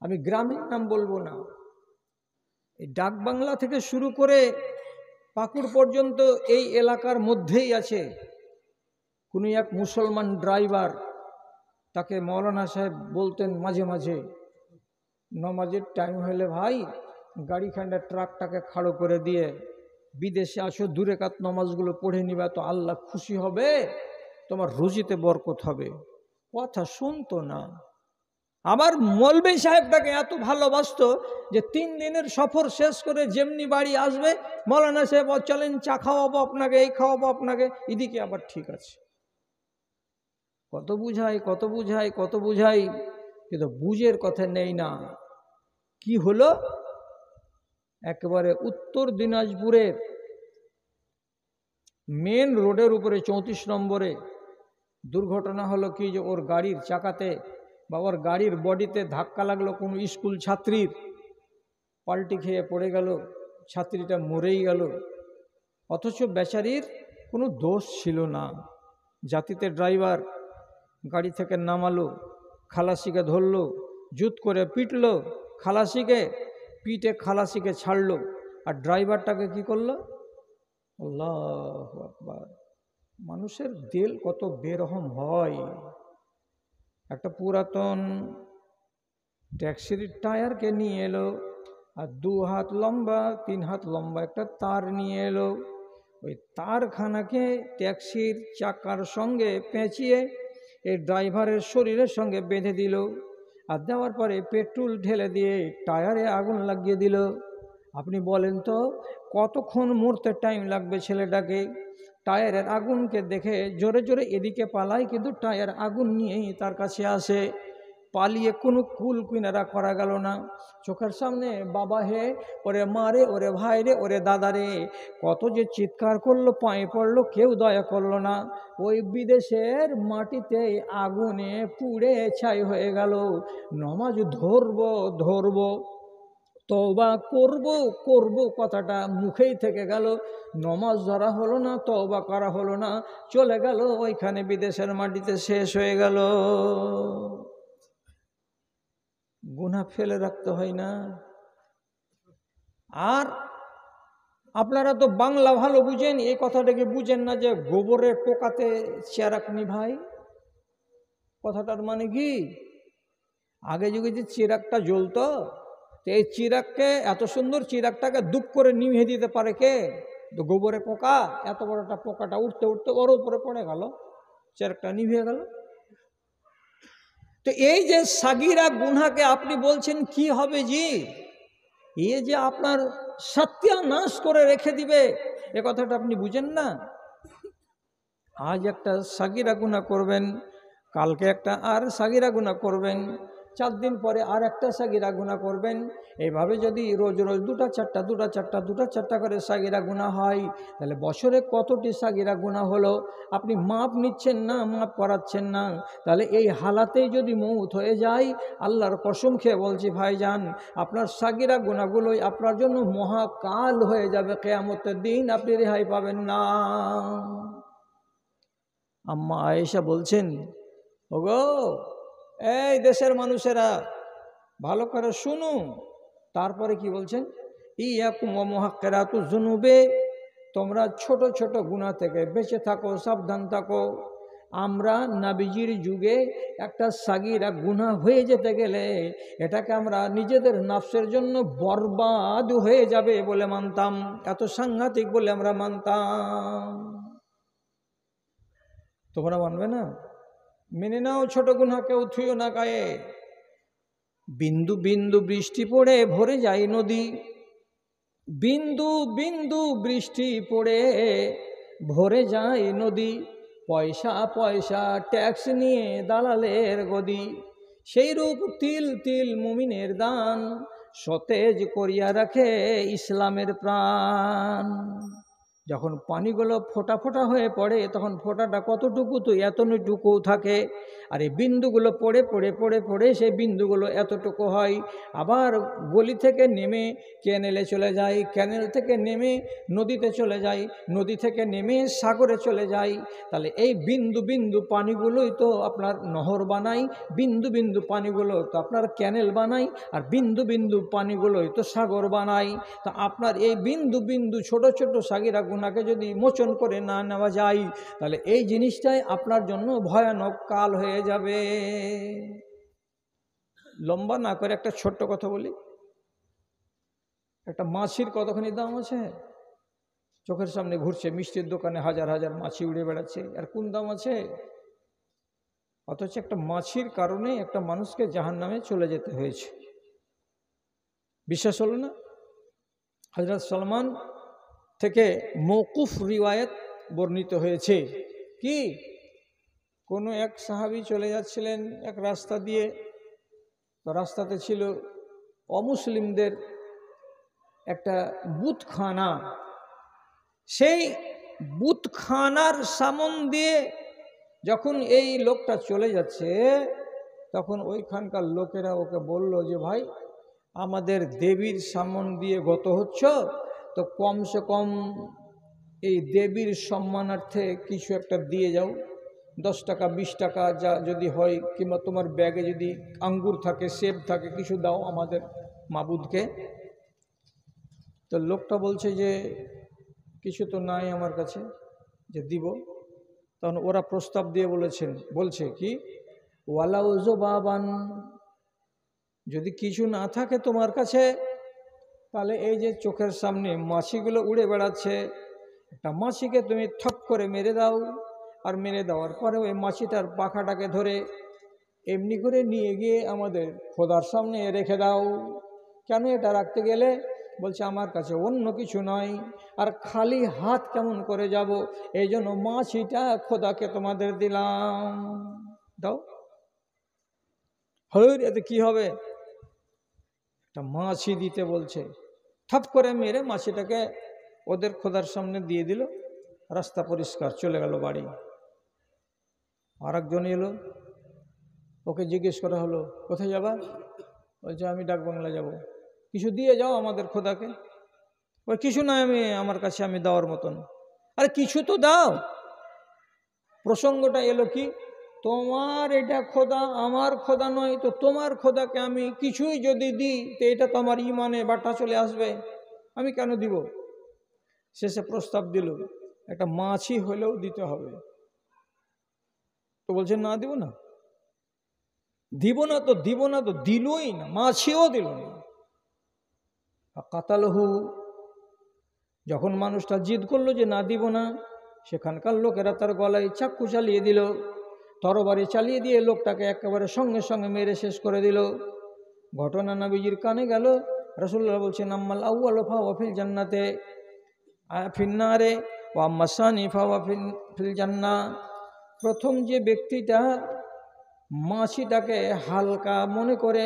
আমি গ্রামের নাম বলবো না, এই ডাকবাংলা থেকে শুরু করে পাকুড় পর্যন্ত এই এলাকার মধ্যেই আছে। কোনো এক মুসলমান ড্রাইভার, তাকে মৌলানা সাহেব বলতেন মাঝে মাঝে, নমাজের টাইম হলে ভাই গাড়িখানটা ট্রাকটাকে খাড়ো করে দিয়ে বিদেশে আসো, দূরে কাত নমাজগুলো পড়ে নিবা, তো আল্লাহ খুশি হবে, তোমার রুজিতে বরকত হবে। কথা শুনতো না। আবার মৌলভী সাহেবটাকে এত ভালোবাসতো যে 3 দিনের সফর শেষ করে যেমনি বাড়ি আসবে, মৌলানা সাহেব চলেন চা খাওয়াবো আপনাকে, এই খাওয়াবো আপনাকে, এদিকে আবার ঠিক আছে। কত বুঝাই কত বুঝাই কত বুঝাই, কিন্তু বুঝের কথা নেই না। কি হলো, একেবারে উত্তর দিনাজপুরের মেন রোডের উপরে 34 নম্বরে দুর্ঘটনা হলো কি, যে ওর গাড়ির চাকাতে বা ওর গাড়ির বডিতে ধাক্কা লাগলো কোনো স্কুল ছাত্রীর, পাল্টি খেয়ে পড়ে গেল, ছাত্রীটা মরেই গেল। অথচ বেচারির কোনো দোষ ছিল না। জাতিতে ড্রাইভার গাড়ি থেকে নামালো, খালাসিকে ধরলো, জুত করে পিটলো, খালাসিকে পিটে খালাসিকে ছাড়লো, আর ড্রাইভারটাকে কি করলো? আল্লাহু আকবার। মানুষের দিল কত বেরহম হয়। একটা পুরাতন ট্যাক্সির টায়ারকে নিয়ে এলো, আর 2 হাত লম্বা 3 হাত লম্বা একটা তার নিয়ে এলো। ওই তারখানাকে ট্যাক্সির চাকার সঙ্গে পেঁচিয়ে এই ড্রাইভারের শরীরের সঙ্গে বেঁধে দিল, আর দেওয়ার পরে পেট্রোল ঢেলে দিয়ে টায়ারে আগুন লাগিয়ে দিল। আপনি বলেন তো কতক্ষণ মরতে টাইম লাগবে ছেলেটাকে? টায়ারের আগুনকে দেখে জোরে জোরে এদিকে পালায়, কিন্তু টায়ার আগুন নিয়েই তার কাছে আসে। পালিয়ে কোনো কুল কিনারা করা গেল না। চোখের সামনে বাবা হে, ওরে মা রে, ওরে ভাই রে, ওরে দাদা রে, কত যে চিৎকার করলো, পায়ে পড়লো, কেউ দয়া করলো না। ওই বিদেশের মাটিতে আগুনে পুড়ে ছাই হয়ে গেল। নমাজ ধরবো ধরবো, তওবা করব করব কথাটা মুখেই থেকে গেল, নমাজ ধরা হলো না, তওবা করা হলো না, চলে গেল ওইখানে বিদেশের মাটিতে, শেষ হয়ে গেল। গুনাহ ফেলে রাখতে হয় না? আর আপনারা তো বাংলা ভালো বুঝেন, এই কথাটাকে বুঝেন না যে গোবরের টোকাতে চেরাক নিভাই। কথাটার মানে কি? আগে যুগে যে চিরাগটা জ্বলতো, তো এই চিরাগকে, এত সুন্দর চিরাগটাকে দুপ করে নিভিয়ে দিতে পারে কে? তো গোবরে পোকা, এত বড় একটা পোকাটা উঠতে উঠতে ওর উপরে পড়ে গেল, চিরাগটা নিভিয়ে গেল। তো এই যে সাগিরা গুনাহকে আপনি বলছেন কি হবে জি, এ যে আপনার সত্যানাশ করে রেখে দিবে, এ কথাটা আপনি বুঝেন না। আজ একটা সাগিরা গুনাহ করবেন, কালকে একটা আর সাগিরা গুনাহ করবেন, 4 দিন পরে আর একটা সাগিরা গুনাহ করবেন। এইভাবে যদি রোজ রোজ 2টা 4টা 2টা 4টা 2টা 4টা করে সাগিরা গুনাহ হয়, তাহলে বছরে কতটি সাগিরা গুনাহ হলো? আপনি মাপ নিচ্ছেন না, মাপ করাচ্ছেন না। তাহলে এই হালাতেই যদি মৌত হয়ে যায়, আল্লাহর কসম খেয়ে বলছি ভাইজান, আপনার সাগিরা গুনাহগুলোই আপনার জন্য মহাকাল হয়ে যাবে। কিয়ামতের দিন আপনি রেহাই পাবেন না। আম্মা আয়েশা বলছেন, ওগো এই দেশের মানুষেরা ভালো করে শুনো। তারপরে কি বলছেন? ইয়াকুম ওয়া মুহাক্কিরাতুজ যুনুবে, তোমরা ছোট ছোট গুনাহ থেকে বেঁচে থাকো, সাবধান থাকো। আমরা নবীজির যুগে একটা সাগীরা গুনাহ হয়ে যেতে গেলে এটাকে আমরা নিজেদের নফসের জন্য বরবাদ হয়ে যাবে বলে মানতাম, এত সাংঘাতিক বলে আমরা মানতাম। তোমরা মানবে না? মেনে নাও ছোট গুনাহ কেউ থুইও না গায়ে। বিন্দু বিন্দু বৃষ্টি পড়ে ভরে যায় নদী, বিন্দু বিন্দু বৃষ্টি পড়ে ভরে যায় নদী। পয়সা পয়সা ট্যাক্স নিয়ে দালালের গদি, সেই রূপ তিল তিল মুমিনের দান, সতেজ করিয়া রাখে ইসলামের প্রাণ। যখন পানিগুলো ফোঁটা ফোঁটা হয়ে পড়ে তখন ফোঁটাটা কতটুকু, তো এতটুকু থাকে। আর এই বিন্দুগুলো পড়ে পড়ে পড়ে পড়ে সেই বিন্দুগুলো এতটুকু হয়। আবার গলি থেকে নেমে ক্যানেলে চলে যায়, ক্যানেল থেকে নেমে নদীতে চলে যায়, নদী থেকে নেমে সাগরে চলে যায়। তাহলে এই বিন্দু বিন্দু পানিগুলোই তো আপনার নহর বানায়, বিন্দু বিন্দু পানিগুলো তো আপনার ক্যানেল বানায়, আর বিন্দু বিন্দু পানিগুলোই তো সাগর বানায়। তা আপনার এই বিন্দু বিন্দু ছোট ছোট সাগিরা গুনাকে যদি মোচন করে না নেওয়া যায়, তাহলে এই জিনিসটাই আপনার জন্য ভয়ানক কাল হয়ে যাবে। লম্বা না করে একটা ছোট্ট কথা বলি। একটা মাছির কতখানি দাম আছে? চোখের সামনে ঘুরছে, মিষ্টির দোকানে হাজার হাজার মাছি উড়ে বেড়াচ্ছে, আর কোন দাম আছে? অথচ একটা মাছির কারণে একটা মানুষকে জাহান্নামে চলে যেতে হয়েছে। বিশ্বাস হলো না? হযরত সালমান থেকে মওকুফ রিওয়ায়াত বর্ণিত হয়েছে কি, কোনো এক সাহাবী চলে যাচ্ছিলেন এক রাস্তা দিয়ে, তো রাস্তাতে ছিল অমুসলিমদের একটা বুতখানা। সেই বুতখানার সামন দিয়ে যখন এই লোকটা চলে যাচ্ছে, তখন ওইখানকার লোকেরা ওকে বলল যে ভাই, আমাদের দেবীর সামন দিয়ে গত হচ্ছ, তো কমসে কম এই দেবীর সম্মানার্থে কিছু একটা দিয়ে যাও, 10 টাকা 20 টাকা যা যদি হয়, কিংবা তোমার ব্যাগে যদি আঙ্গুর থাকে, সেব থাকে, কিছু দাও আমাদের মাবুদকে। তো লোকটা বলছে যে কিছু তো নাই আমার কাছে যে দিব। তখন ওরা প্রস্তাব দিয়ে বলছে কি, ওয়ালাউ যুবাবান, যদি কিছু না থাকে তোমার কাছে, তাহলে এই যে চোখের সামনে মাছিগুলো উড়ে বেড়াচ্ছে, একটা মাছিকে তুমি ঠপ করে মেরে দাও, আর মেরে দেওয়ার পরে ওই মাছিটার পাখাটাকে ধরে এমনি করে নিয়ে গিয়ে আমাদের খোদার সামনে রেখে দাও। কেন এটা রাখতে গেলে? বলছে আমার কাছে অন্য কিছু নয়, আর খালি হাত কেমন করে যাব, এই জন্য মাছিটা খোদাকে তোমাদের দিলাম, দাও। হর এতে কি হবে? একটা মাছি দিতে বলছে, ঠপ করে মেরে মাছিটাকে ওদের খোদার সামনে দিয়ে দিল, রাস্তা পরিষ্কার, চলে গেল বাড়ি। আর একজন এলো, ওকে জিজ্ঞেস করা হলো কোথায় যাবা? বলছে আমি ডাকবাংলা যাব। কিছু দিয়ে যাও আমাদের খোদাকে। ওই কিছু নয় আমার কাছে আমি দেওয়ার মতন। আরে কিছু তো দাও। প্রসঙ্গটা এলো কি, তোমার এটা খোদা, আমার খোদা নয়, তো তোমার খোদাকে আমি কিছুই যদি দিই, তো এটা তো আমার ইমানে বাটা চলে আসবে, আমি কেন দিব? শেষে প্রস্তাব দিল একটা মাছি হলেও দিতে হবে। তো বলছে না দিব না, দিব না তো দিব না, তো দিলই না, মাছিও দিল না। কাতালহু, যখন মানুষটা জিদ করলো যে না দিব না, সেখানকার লোকেরা তার গলায় চাক্কু চালিয়ে দিল, তরবারি চালিয়ে দিয়ে লোকটাকে একেবারে সঙ্গে সঙ্গে মেরে শেষ করে দিল। ঘটনা নবীজির কানে গেল। রাসূলুল্লাহ বলছেন আম্মাল আউয়ালু ফাওয়া ফিল জান্নাতে ফিন্নারে ওয়া আম্মাস সানি ফাওয়া ফিল জান্নাহ। প্রথম যে ব্যক্তিটা মাছিটাকে হালকা মনে করে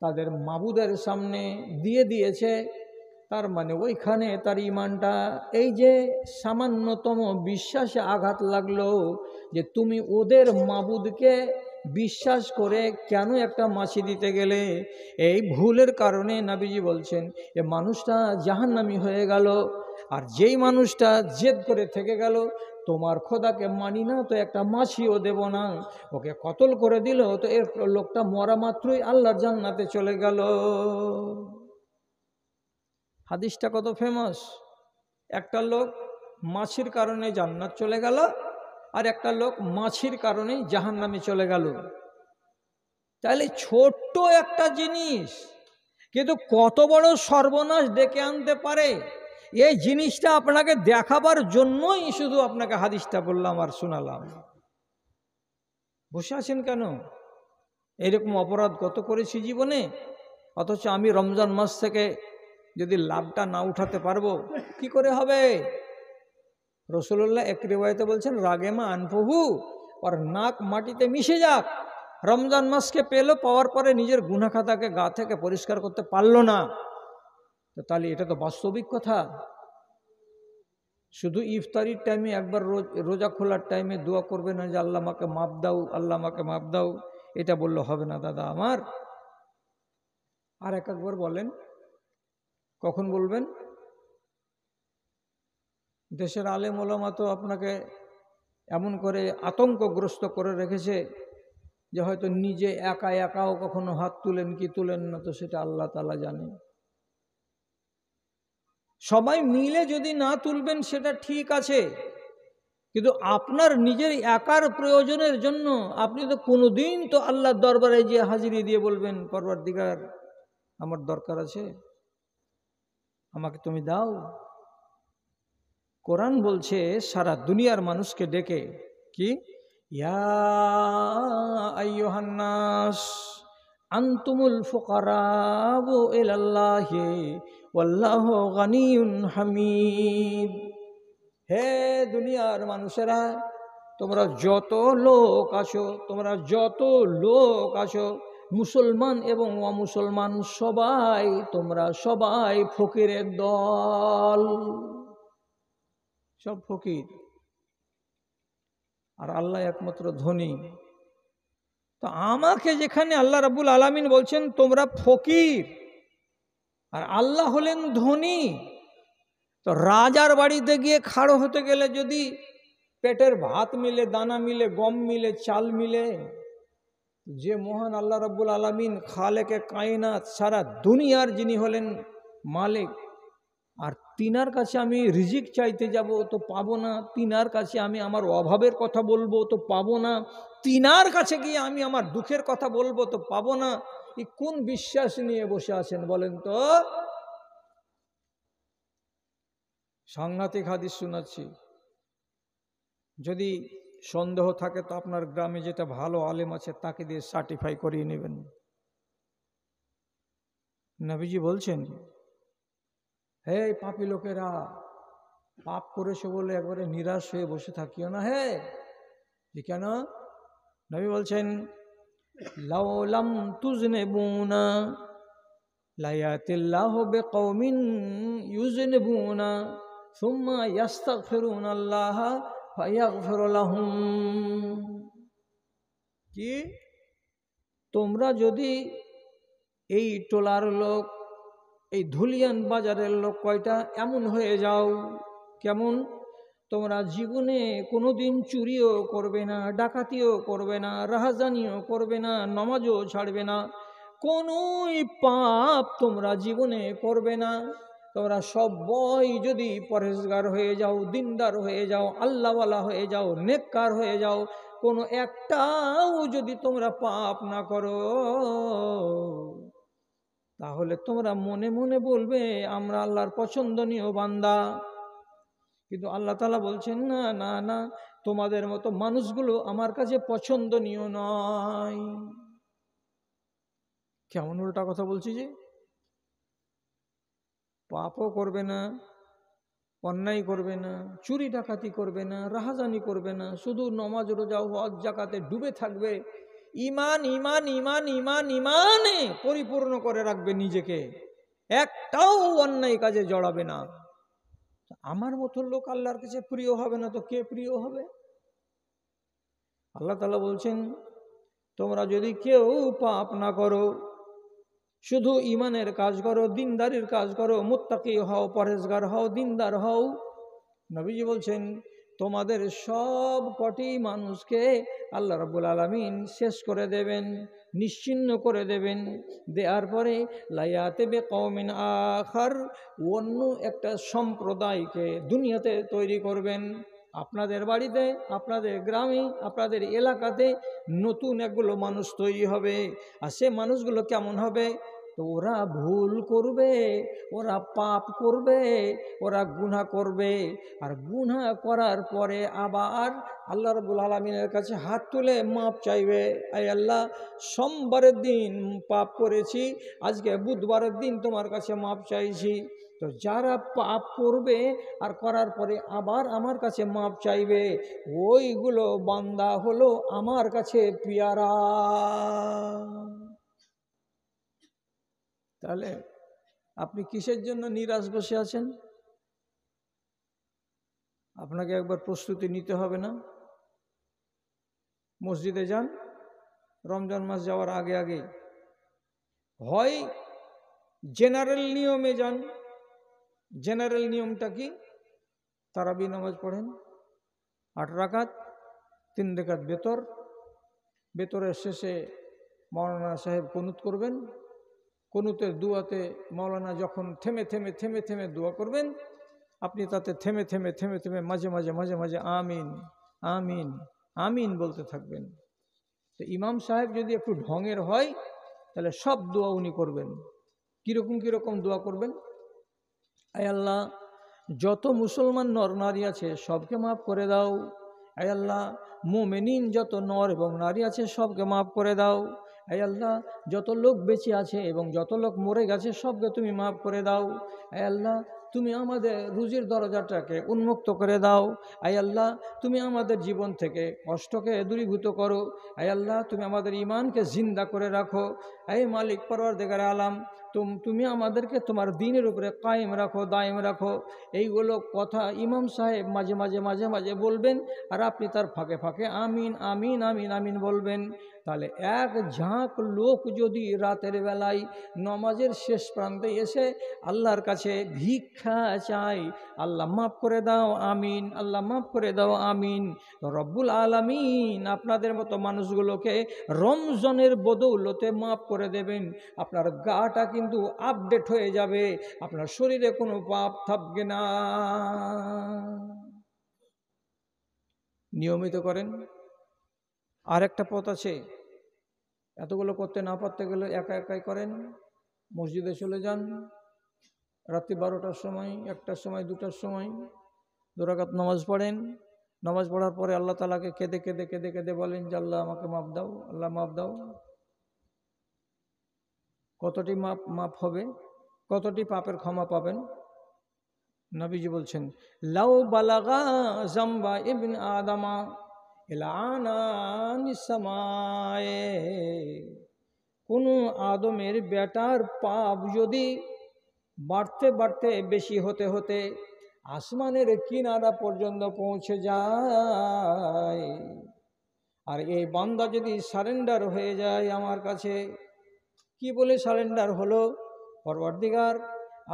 তাদের মাবুদের সামনে দিয়ে দিয়েছে, তার মানে ওইখানে তার ইমানটা, এই যে সামান্যতম বিশ্বাসে আঘাত লাগলো যে তুমি ওদের মাবুদকে বিশ্বাস করে কেন একটা মাছি দিতে গেলে, এই ভুলের কারণে নবীজি বলছেন এ মানুষটা জাহান্নামী হয়ে গেল। আর যেই মানুষটা জেদ করে থেকে গেল, তোমার খোদাকে মানি না, তো একটা মাছিও দেব না, ওকে কতল করে দিল, তো এর লোকটা মরা মাত্রই আল্লাহর জান্নাতে চলে গেল। হাদিসটা কত ফেমাস! একটা লোক মাছির কারণে জান্নাত চলে গেল, আর একটা লোক মাছির কারণে জাহান্নামে চলে গেল। তাহলে ছোট্ট একটা জিনিস কিন্তু কত বড় সর্বনাশ ডেকে আনতে পারে, এই জিনিসটা আপনাকে দেখাবার জন্যই শুধু আপনাকে হাদিসটা বললাম আর শোনালাম। বসে আছেন কেন? এরকম অপরাধ কত করেছি জীবনে, অথচ আমি রমজান মাস থেকে যদি লাভটা না উঠাতে পারবো কি করে হবে? রাসূলুল্লাহ এক রিওয়ায়াতে বলছেন রাগেমা আনফহু, আর নাক মাটিতে মিশে যাক। রমজান মাসকে পেলো, পাওয়ার পরে নিজের গুনাহ খাতাকে গা থেকে পরিষ্কার করতে পারলো না, তো তাহলে এটা তো বাস্তবিক কথা। শুধু ইফতারির টাইমে একবার রোজা খোলার টাইমে দোয়া করবে না যে আল্লাহ আমাকে মাপ দাও, আল্লাহ আমাকে মাপ দাও, এটা বললে হবে না দাদা আমার। আর একবার বলেন, কখন বলবেন? দেশের আলেম ওলামা তো আপনাকে এমন করে আতঙ্কগ্রস্ত করে রেখেছে যে হয়তো নিজে একা একাও কখনো হাত তুলেন কি তুলেন না, তো সেটা আল্লাহ তাআলা জানে। সবাই মিলে যদি না তুলবেন সেটা ঠিক আছে, কিন্তু আপনার নিজের একার প্রয়োজনের জন্য আপনি তো কোনোদিন তো আল্লাহর দরবারে যে হাজিরি দিয়ে বলবেন, পরওয়ারদিগার আমার দরকার আছে, আমাকে তুমি দাও। কোরআন বলছে সারা দুনিয়ার মানুষকে ডেকে, কি, ইয়া আইয়ুহান নাস আনতুমুল ফুকারাউ ইলাল্লাহি ওয়াল্লাহু গানিয়ুন হামিদ। হে দুনিয়ার মানুষেরা, তোমরা যত লোক আছো, মুসলমান এবং অমুসলমান সবাই, তোমরা সবাই ফকিরের দল, সব ফকির, আর আল্লাহ একমাত্র ধনী। তো আমাকে যেখানে আল্লাহ রাব্বুল আলামিন বলছেন তোমরা ফকির আর আল্লাহ হলেন ধনী, তো রাজার বাড়িতে গিয়ে খাড়ো হতে গেলে যদি পেটের ভাত মিলে, দানা মিলে, গম মিলে, চাল মিলে, যে মহান আল্লাহ রাব্বুল আলামিন খালেকে কায়নাত, সারা দুনিয়ার যিনি হলেন মালিক, আর তিনার কাছে আমি রিজিক চাইতে যাব তো পাবো না, তিনার কাছে আমি আমার অভাবের কথা বলবো তো পাবো না, তিনার কাছে গিয়ে আমি আমার দুঃখের কথা বলবো তো পাবো না, এই কোন বিশ্বাস নিয়ে বসে আছেন বলেন তো? সাংঘাতিক হাদিস শোনাচ্ছি, যদি সন্দেহ থাকে তো আপনার গ্রামে যেটা ভালো আলেম আছে তাকে দিয়ে সার্টিফাই করিয়ে নেবেন। নবীজি বলছেন, হে পাপী লোকেরা, পাপ করেছে বলে একবারে নিরাশ হয়ে বসে থাকিও না। হে, যে কেন? নবী বলছেন, লাউলাম তুজনিবুনা লায়াতিল্লাহু বিকওমিন ইউজনিবুনা সুম্মা ইস্তাগফিরুনাল্লাহা ফায়াগফিরু লাহুম। কি, তোমরা যদি এই টোলার লোক, এই ধুলিয়ান বাজারের লোক কয়টা এমন হয়ে যাও, কেমন? তোমরা জীবনে কোনোদিন চুরিও করবে না, ডাকাতিও করবে না, রাহাজানিও করবে না, নমাজও ছাড়বে না, কোনোই পাপ তোমরা জীবনে করবে না। তোমরা সবাই যদি পরহেজগার হয়ে যাও, দিনদার হয়ে যাও, আল্লাহওয়ালা হয়ে যাও, নেককার হয়ে যাও, কোনো একটাও যদি তোমরা পাপ না করো, তাহলে তোমরা মনে মনে বলবে আমরা আল্লাহর পছন্দনীয় বান্দা। কিন্তু আল্লাহ তাআলা বলছেন, না না না, তোমাদের মতো মানুষগুলো আমার কাছে পছন্দনীয় নয়। কেমন উল্টা কথা বলছি যে? পাপও করবে না, অন্যায় করবে না, চুরি ডাকাতি করবে না, রাহাজানি করবে না, শুধু নমাজ রোজা হজ জাকাতে ডুবে থাকবে, ইমান ইমান ইমান ইমান ইমানে পরিপূর্ণ করে রাখবে নিজেকে, একটাও অন্যায় কাজে জড়াবে না। আমার মতো লোক আল্লাহর কাছে প্রিয় হবে না তো কে প্রিয় হবে? আল্লাহ তাআলা বলছেন, তোমরা যদি কেউ পাপ না করো, শুধু ইমানের কাজ করো, দিনদারির কাজ করো, মুত্তাকি হও, পরহেজগার হও, দিনদার হও, নবীজি বলছেন তোমাদের সব কটি মানুষকে আল্লাহ রাব্বুল আলামিন শেষ করে দেবেন, নিশ্চিহ্ন করে দেবেন। দেওয়ার পরে লায়াতে বে কওমিন আখার, অন্য একটা সম্প্রদায়কে দুনিয়াতে তৈরি করবেন। আপনাদের বাড়িতে, আপনাদের গ্রামে, আপনাদের এলাকাতে নতুন একগুলো মানুষ তৈরি হবে। আর সে মানুষগুলো কেমন হবে? তো ওরা ভুল করবে, ওরা পাপ করবে, ওরা গুনাহ করবে, আর গুনাহ করার পরে আবার আল্লাহ রাব্বুল আলামিনের কাছে হাত তুলে মাপ চাইবে। আয় আল্লাহ, সোমবারের দিন পাপ করেছি, আজকে বুধবারের দিন তোমার কাছে মাপ চাইছি। তো যারা পাপ করবে আর করার পরে আবার আমার কাছে মাপ চাইবে, ওইগুলো বান্দা হলো আমার কাছে পিয়ারা। তাহলে আপনি কিসের জন্য নিরাশ বসে আছেন? আপনাকে একবার প্রস্তুতি নিতে হবে না? মসজিদে যান রমজান মাস যাওয়ার আগে আগে, হয় জেনারেল নিয়মে যান। জেনারেল নিয়মটা কি? তারাবি নামাজ পড়েন 8 রাকাত, 3 রাকাত বেতর। বেতরের শেষে মৌলানা সাহেব কুনুত করবেন। কুনুতের দুয়াতে মৌলানা যখন থেমে থেমে থেমে থেমে দোয়া করবেন, আপনি তাতে থেমে থেমে থেমে থেমে মাঝে মাঝে মাঝে মাঝে আমিন আমিন আমিন বলতে থাকবেন। তো ইমাম সাহেব যদি একটু ঢঙের হয় তাহলে সব দোয়া উনি করবেন। কীরকম কীরকম দোয়া করবেন? আয় আল্লাহ, যত মুসলমান নর নারী আছে সবকে মাফ করে দাও। আয় আল্লাহ, মুমিনিন যত নর এবং নারী আছে সবকে মাফ করে দাও। আয় আল্লাহ, যত লোক বেঁচে আছে এবং যত লোক মরে গেছে সবকে তুমি মাফ করে দাও। আয় আল্লাহ, তুমি আমাদের রুজির দরজাটাকে উন্মুক্ত করে দাও। আয় আল্লাহ, তুমি আমাদের জীবন থেকে কষ্টকে দূরীভূত করো। আয় আল্লাহ, তুমি আমাদের ঈমানকে জিন্দা করে রাখো। আয় মালিক পরওয়ারদিগার আলাম, তুমি আমাদেরকে তোমার দ্বীনের উপরে কায়েম রাখো, দায়েম রাখো। এইগুলো কথা ইমাম সাহেব মাঝে মাঝে মাঝে মাঝে বলবেন, আর আপনি তার ফাঁকে ফাঁকে আমিন আমিন আমিন আমিন বলবেন। তাহলে এক ঝাঁক লোক যদি রাতের বেলায় নমাজের শেষ প্রান্তে এসে আল্লাহর কাছে ভিক্ষা চায়, আল্লাহ মাফ করে দাও আমিন, আল্লাহ মাফ করে দাও আমিন, রব্বুল আলামিন আপনাদের মতো মানুষগুলোকে রমজানের বদৌলতে মাফ করে দেবেন। আপনার গাটা কিন্তু আপডেট হয়ে যাবে, আপনার শরীরে কোনো পাপ থাকবে না। নিয়মিত করেন। আর একটা পথ আছে, এতগুলো করতে না পারতে গেলে একা একাই করেন। মসজিদে চলে যান রাত্রি 12টার সময়, 1টার সময়, 2টার সময়, 2 রাকাত নামাজ পড়েন। নামাজ পড়ার পরে আল্লাহ তাআলাকে কেঁদে কেঁদে কেঁদে কেঁদে বলেন যে আল্লাহ আমাকে মাফ দাও, আল্লাহ মাফ দাও। কতটি মাফ হবে? কতটি পাপের ক্ষমা পাবেন? নবীজি বলছেন, লাউ বালাগা জাম্বা ইবন আদামা ইলানানিস সামায়ে, কোন আদমের বেটার পাপ যদি বাড়তে বাড়তে বেশি হতে হতে আসমানের কিনারা পর্যন্ত পৌঁছে যায়, আর এই বান্দা যদি সারেন্ডার হয়ে যায় আমার কাছে, কি বলে সারেন্ডার হলো? পরওয়ারদিগার,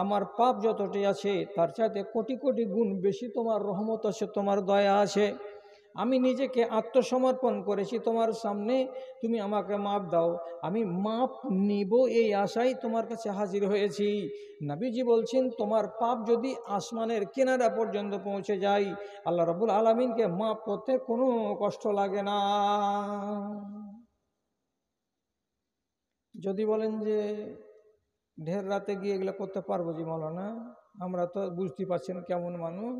আমার পাপ যতটি আছে তার চাইতে কোটি কোটি গুণ বেশি তোমার রহমত আছে, তোমার দয়া আছে। আমি নিজেকে আত্মসমর্পণ করেছি তোমার সামনে, তুমি আমাকে মাপ দাও। আমি মাপ নিব এই আশায় তোমার কাছে হাজির হয়েছি। নবীজি বলছেন, তোমার পাপ যদি আসমানের কিনারা পর্যন্ত পৌঁছে যায়, আল্লাহ রাব্বুল আলামিনকে মাপ করতে কোনো কষ্ট লাগে না। যদি বলেন যে ঢের রাতে গিয়ে এগুলো করতে পারবো জি মৌলানা, আমরা তো বুঝতে পারছেন কেমন মানুষ,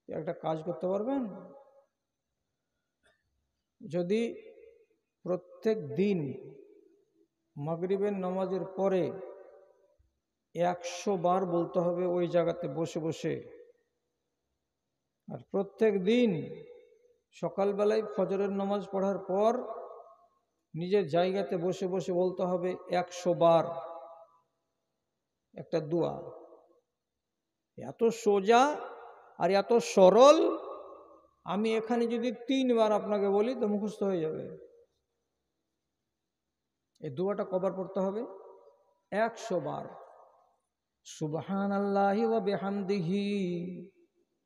একটা কাজ করতে পারবেন? যদি প্রত্যেক দিন মাগরিবের নামাজের পরে 100 বার বলতে হবে ওই জায়গাতে বসে বসে, আর প্রত্যেক দিন সকালবেলায় ফজরের নামাজ পড়ার পর নিজের জায়গাতে বসে বসে বলতে হবে 100 বার একটা দোয়া। এত সোজা আর এত সরল, আমি এখানে যদি 3 বার আপনাকে বলি তো মুখস্থ হয়ে যাবে। এই দোয়াটা কবার পড়তে হবে? 100 বার। সুবহানাল্লাহি ওয়া বিহামদিহি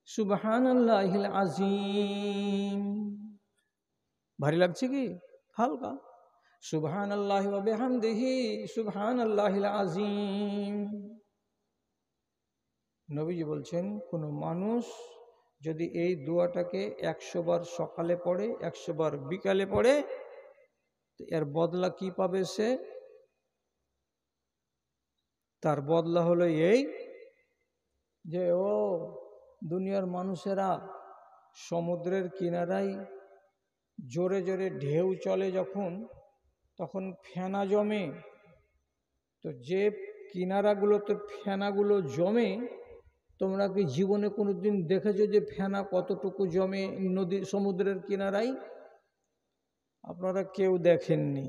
সুবহানাল্লাহিল আযীম। ভারী লাগছে কি? হালকা। সুবহানাল্লাহি ওয়া বিহামদিহি সুবহানাল্লাহিল আযীম। নবীজি বলছেন, কোনো মানুষ যদি এই দোয়াটাকে 100 বার সকালে পড়ে, 100 বার বিকালে পড়ে, এর বদলা কি পাবে সে? তার বদলা হলো এই যে ও দুনিয়ার মানুষেরা সমুদ্রের কিনারায় জোরে জোরে ঢেউ চলে যখন, তখন ফেনা জমে। তো যে কিনারাগুলোতে ফেনাগুলো জমে, তোমরা কি জীবনে কোনো দিন দেখেছো যে ফেনা কতটুকু জমে নদী সমুদ্রের কিনারায়? আপনারা কেউ দেখেননি,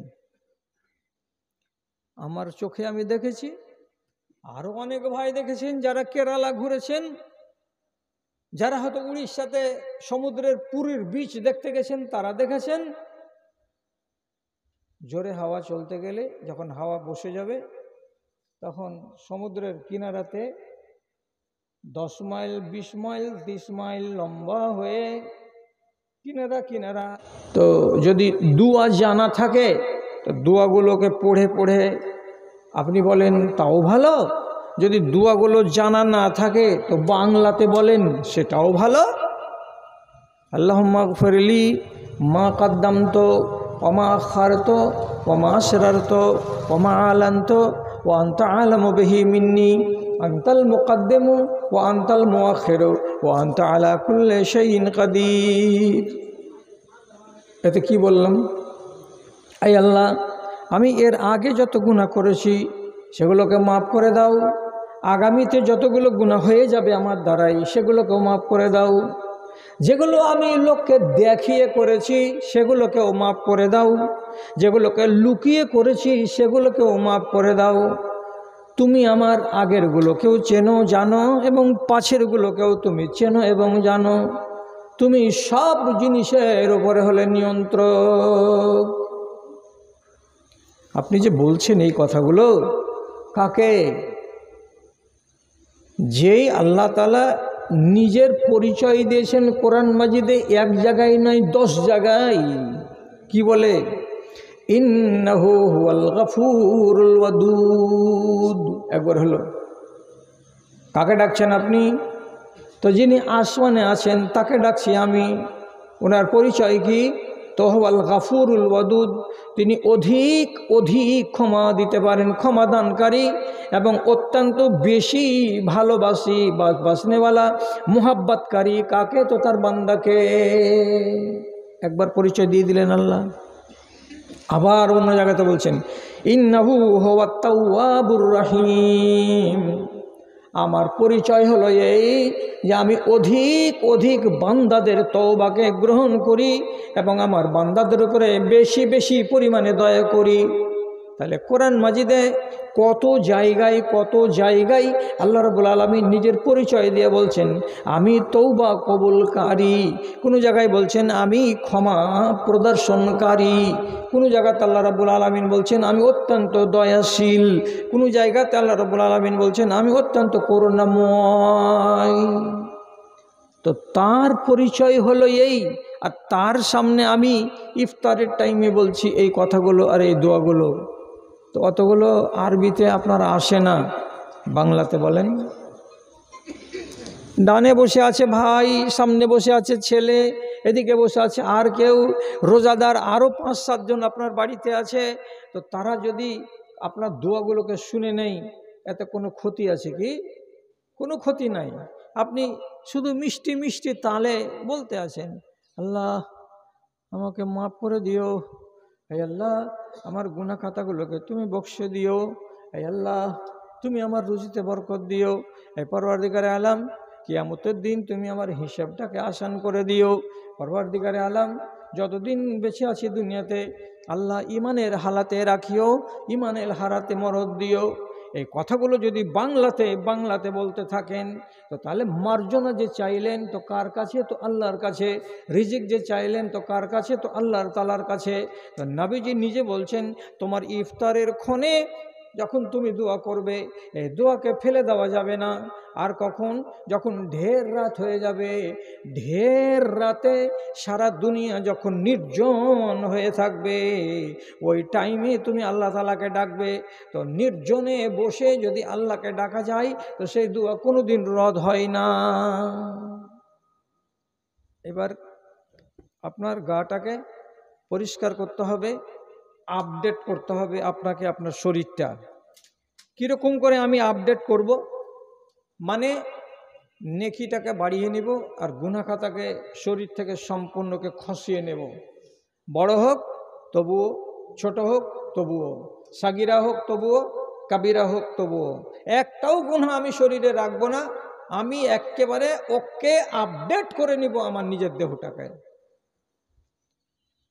আমার চোখে আমি দেখেছি। আরও অনেক ভাই দেখেছেন যারা কেরালা ঘুরেছেন, যারা হয়তো উড়িষ্যাতে সমুদ্রের পুরীর বিচ দেখতে গেছেন তারা দেখেছেন জোরে হাওয়া চলতে গেলে যখন হাওয়া বসে যাবে তখন সমুদ্রের কিনারাতে 10 মাইল 20 মাইল 30 মাইল লম্বা হয়ে কিনারা কিনারা, তো যদি দুয়া জানা থাকে তো দুয়াগুলোকে পড়ে পড়ে আপনি বলেন তাও ভালো, যদি দুয়াগুলো জানা না থাকে তো বাংলাতে বলেন সেটাও ভালো। আল্লাহুম্মা গফিরলি মা কদ্দামতো ওমা আখারতো ওমা আসরারতো ওমা আলানতো ওয়া আনতা আলামু বিহি মিন্নি আনতাল মুকদ্দিমু ওয়া আনতাল মুআখিরু ওয়া আনতা আলা কুল্লি শাইইন কাদির। এতে কি বললাম? আই আল্লাহ, আমি এর আগে যত গুনাহ করেছি সেগুলোকে মাফ করে দাও, আগামীতে যতগুলো গুনাহ হয়ে যাবে আমার দ্বারাই সেগুলোকেও মাফ করে দাও, যেগুলো আমি লোককে দেখিয়ে করেছি সেগুলোকেও মাফ করে দাও, যেগুলোকে লুকিয়ে করেছি সেগুলোকেও মাফ করে দাও। তুমি আমার আগেরগুলোকেও চেনো জানো এবং পাছেরগুলোকেও তুমি চেনো এবং জানো। তুমি সব জিনিসের উপরে হলে নিয়ন্ত্রক। আপনি যে বলছেন এই কথাগুলো কাকে? যেই আল্লাহ তাআলা নিজের পরিচয় দিয়েছেন কোরআন মাজিদে, এক জায়গায় নয় 10 জায়গায়। কি বলে? ইন্নাহু হুয়াল গফুরুল ওয়াদুদ। একবার হলো। কাকে ডাকছেন আপনি? তো যিনি আসমানে আছেন তাকে ডাকছি আমি। ওনার পরিচয় কি? তো হুয়াল গফুরুল ওয়াদুদ, তিনি অধিক অধিক ক্ষমা দিতে পারেন, ক্ষমাদানকারী এবং অত্যন্ত বেশি ভালোবাসি বাসনেওয়ালা, মুহাব্বতকারী। কাকে? তো তার বান্দাকে। একবার পরিচয় দিয়ে দিলেন আল্লাহ। আবার অন্য জায়গাতে বলছেন ইন্নাহু হুয়াত তাওয়াবুর রহিম। আমার পরিচয় হলো এই যে আমি অধিক অধিক বান্দাদের তওবাকে গ্রহণ করি এবং আমার বান্দাদের উপরে বেশি বেশি পরিমাণে দয়া করি। তাহলে কোরআন মাজিদে কত জায়গায় আল্লাহ রাব্বুল আলামিন নিজের পরিচয় দিয়ে বলছেন আমি তওবা কবুলকারী, কোনো জায়গায় বলছেন আমি ক্ষমা প্রদর্শনকারী, কোনো জায়গাতে আল্লাহ রাব্বুল আলামিন বলছেন আমি অত্যন্ত দয়াশীল, কোনো জায়গাতে আল্লাহ রাব্বুল আলামিন বলছেন আমি অত্যন্ত করুণাময়। তো তার পরিচয় হলো এই, আর তার সামনে আমি ইফতারের টাইমে বলছি এই কথাগুলো আর এই দোয়াগুলো। তো অতগুলো আরবিতে আপনারা আসে না, বাংলাতে বলেন। ডানে বসে আছে ভাই, সামনে বসে আছে ছেলে, এদিকে বসে আছে আর কেউ, রোজাদার আরও 5-7 জন আপনার বাড়িতে আছে। তো তারা যদি আপনার দোয়াগুলোকে শুনে নেই এতে কোনো ক্ষতি আছে কি? কোনো ক্ষতি নাই। আপনি শুধু মিষ্টি মিষ্টি তালে বলতে আছেন আল্লাহ আমাকে মাফ করে দিও, হে আল্লাহ আমার গুনাহ খাতাগুলোকে তুমি বক্সে দিও, হে আল্লাহ তুমি আমার রুজিতে বরকত দিও, হে পরওয়ারদিগারে আলাম কিয়ামতের দিন তুমি আমার হিসাবটাকে আসান করে দিও, পরওয়ারদিগারে আলাম যতদিন বেঁচে আছি দুনিয়াতে আল্লাহ ইমানের হালাতে রাখিও, ইমানের হারাতে মরদ দিও। এই কথাগুলো যদি বাংলাতে বলতে থাকেন তো তাহলে মার্জনা যে চাইলেন তো কার কাছে? তো আল্লাহর কাছে। রিজিক যে চাইলেন তো কার কাছে? তো আল্লাহর তাআলার কাছে। তো নবীজি নিজে বলছেন তোমার ইফতারের ক্ষণে যখন তুমি দোয়া করবে এই দোয়াকে ফেলে দেওয়া যাবে না। আর কখন? যখন ঢের রাত হয়ে যাবে, ঢের রাতে সারা দুনিয়া যখন নির্জন হয়ে থাকবে ওই টাইমে তুমি আল্লাহ তাআলাকে ডাকবে। তো নির্জনে বসে যদি আল্লাহকে ডাকা যায় তো সেই দোয়া কোনোদিন রদ হয় না। এবার আপনার গাটাকে পরিষ্কার করতে হবে, আপডেট করতে হবে আপনাকে, আপনার শরীরটা। কীরকম করে আমি আপডেট করব? মানে নেকিটাকে বাড়িয়ে নেব আর গুনাহ খাতাকে শরীর থেকে সম্পূর্ণকে খসিয়ে নেব। বড় হোক তবুও, ছোট হোক তবুও, সাগিরা হোক তবুও, কাবিরা হোক তবুও, একটাও গুনাহ আমি শরীরে রাখবো না। আমি একেবারে ওকে আপডেট করে নিব আমার নিজের দেহটাকে।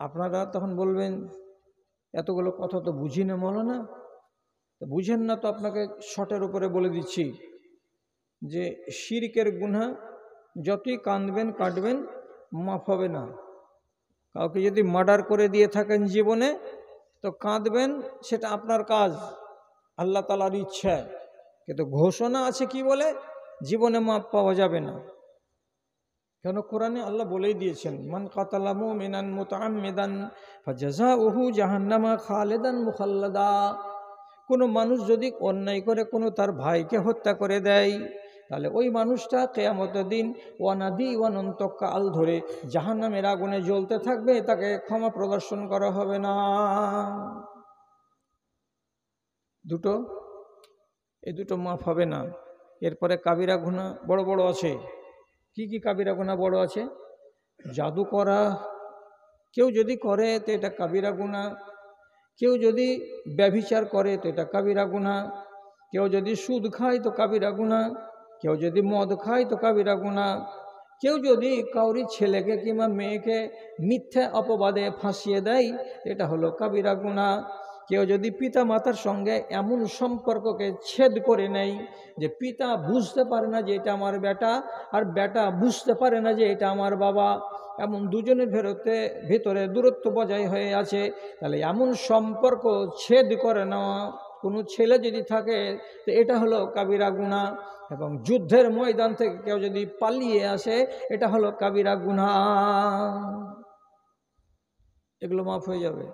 আপনারা তখন বলবেন এতগুলো কথা তো বুঝি না মৌলানা। তো বুঝেন না তো আপনাকে শর্টের উপরে বলে দিচ্ছি যে শিরকের গুনাহ যতই কাঁদবেন কাটবেন মাফ হবে না। কাউকে যদি মার্ডার করে দিয়ে থাকেন জীবনে, তো কাঁদবেন, সেটা আপনার কাজ, আল্লাহ তাআলার ইচ্ছা। কিন্তু ঘোষণা আছে কি বলে, জীবনে মাপ পাওয়া যাবে না। কেন কোরআনে আল্লাহ বলেই দিয়েছেন, মান কাতালা মুমিনান মুতাআম্মিদান ফাজাযাউহু জাহান্নামা খালিদান মুখাল্লাদা। কোনো মানুষ যদি অন্যায় করে কোনো তার ভাইকে হত্যা করে দেয়, তাহলে ওই মানুষটা কিয়ামতের দিন ওয়ানাদি ওয়ানন্তকাল ধরে জাহান্নামের আগুনে জ্বলতে থাকবে, তাকে ক্ষমা প্রদর্শন করা হবে না। এই দুটো মাফ হবে না। এরপরে কাবিরা গুনাহ বড় বড় আছে। কি কি কাবিরা গুনাহ বড় আছে? জাদু করা কেউ যদি করে তো এটা কাবিরা গুনাহ। কেউ যদি ব্যভিচার করে তো এটা কাবিরা গুনাহ। কেউ যদি সুদ খায় তো কাবিরা গুনাহ। কেউ যদি মদ খায় তো কাবিরা গুনাহ। কেউ যদি কাউরি ছেলেকে কিংবা মেয়েকে মিথ্যা অপবাদে ফাঁসিয়ে দেয়, এটা হলো কাবিরা গুনাহ। কেউ যদি পিতা মাতার সঙ্গে এমন সম্পর্ককে ছেদ করে নেয় যে পিতা বুঝতে পারে না যে এটা আমার বেটা, আর বেটা বুঝতে পারে না যে এটা আমার বাবা, এমন দুজনের ভেতরে দূরত্ব বজায় হয়ে আছে, তাহলে এমন সম্পর্ক ছেদ করে নেওয়া কোনো ছেলে যদি থাকে তো এটা হলো কাবিরা গুনাহ। এবং যুদ্ধের ময়দান থেকে কেউ যদি পালিয়ে আসে, এটা হলো কাবিরা গুনাহ। এগুলো মাফ হয়ে যাবে,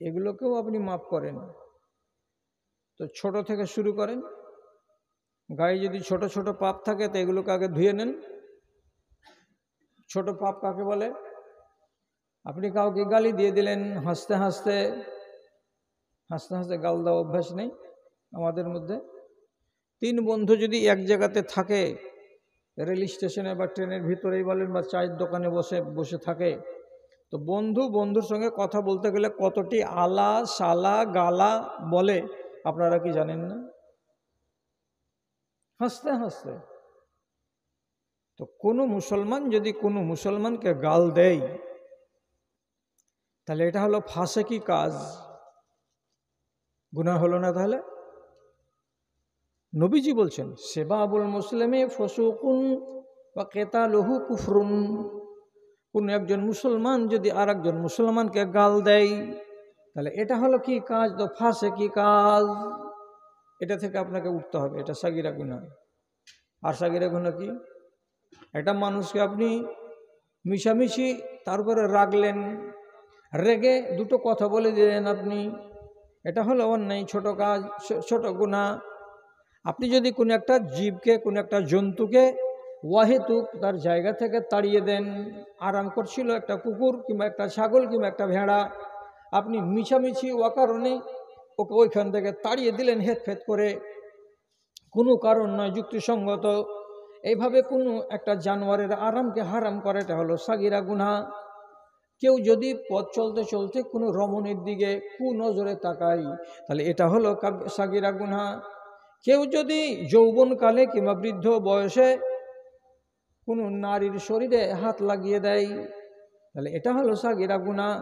এগুলোকেও আপনি মাফ করেন। তো ছোট থেকে শুরু করেন। গায়ে যদি ছোট ছোট পাপ থাকে তো এগুলোকে আগে ধুয়ে নেন। ছোট পাপ কাকে বলে? আপনি কাউকে গালি দিয়ে দিলেন, হাসতে হাসতে গাল দেওয়া অভ্যাস নেই আমাদের মধ্যে। 3 বন্ধু যদি এক জায়গাতে থাকে, রেল স্টেশনে বা ট্রেনের ভিতরেই বলেন বা চায়ের দোকানে বসে থাকে, তো বন্ধুর সঙ্গে কথা বলতে গেলে কতটি আলা সালা গালা বলে আপনারা কি জানেন না? হাসতে হাসতে। তো কোনো মুসলমান যদি কোনো মুসলমানকে গাল দেয়, তাহলে এটা হলো ফাসেকি কাজ, গুনাহ হলো না? তাহলে নবীজি বলছেন, সেবাবুল মুসলিমে ফুসুকুন ওয়া কিতালুহু কুফরুন। কোন একজন মুসলমান যদি আর একজন মুসলমানকে গাল দেয়, তাহলে এটা হলো কি কাজ? তো ফাসেকি কাজ। এটা থেকে আপনাকে উঠতে হবে, এটা সাগিরা গুনাহ। আর সাগিরা গুনাহ কি? একটা মানুষকে আপনি মিশামিশি তারপরে রাগলেন, রেগে দুটো কথা বলে দিলেন আপনি, এটা হলো অন্যায়, ছোট কাজ, ছোট গুনাহ। আপনি যদি কোনো একটা জীবকে, কোনো একটা জন্তুকে ওয়াহেতুক তার জায়গা থেকে তাড়িয়ে দেন, আরাম করছিল একটা কুকুর কিংবা একটা ছাগল কিংবা একটা ভেড়া, আপনি মিছামিছি অকারণে ওকে ওইখান থেকে তাড়িয়ে দিলেন হেৎফেত করে, কোনো কারণ নয়, যুক্তিসঙ্গত। এইভাবে কোনো একটা জানোয়ারের আরামকে হারাম করা, এটা হলো সাগিরা গুনাহ। কেউ যদি পথ চলতে চলতে কোনো রমণীর দিকে কুনজরে তাকায়, তাহলে এটা হলো সাগিরা গুনাহ। কেউ যদি যৌবনকালে কিংবা বৃদ্ধ বয়সে কোনো নারীর শরীরে হাত লাগিয়ে দেয়, তাহলে এটা হলো সাগিরা গুনাহ।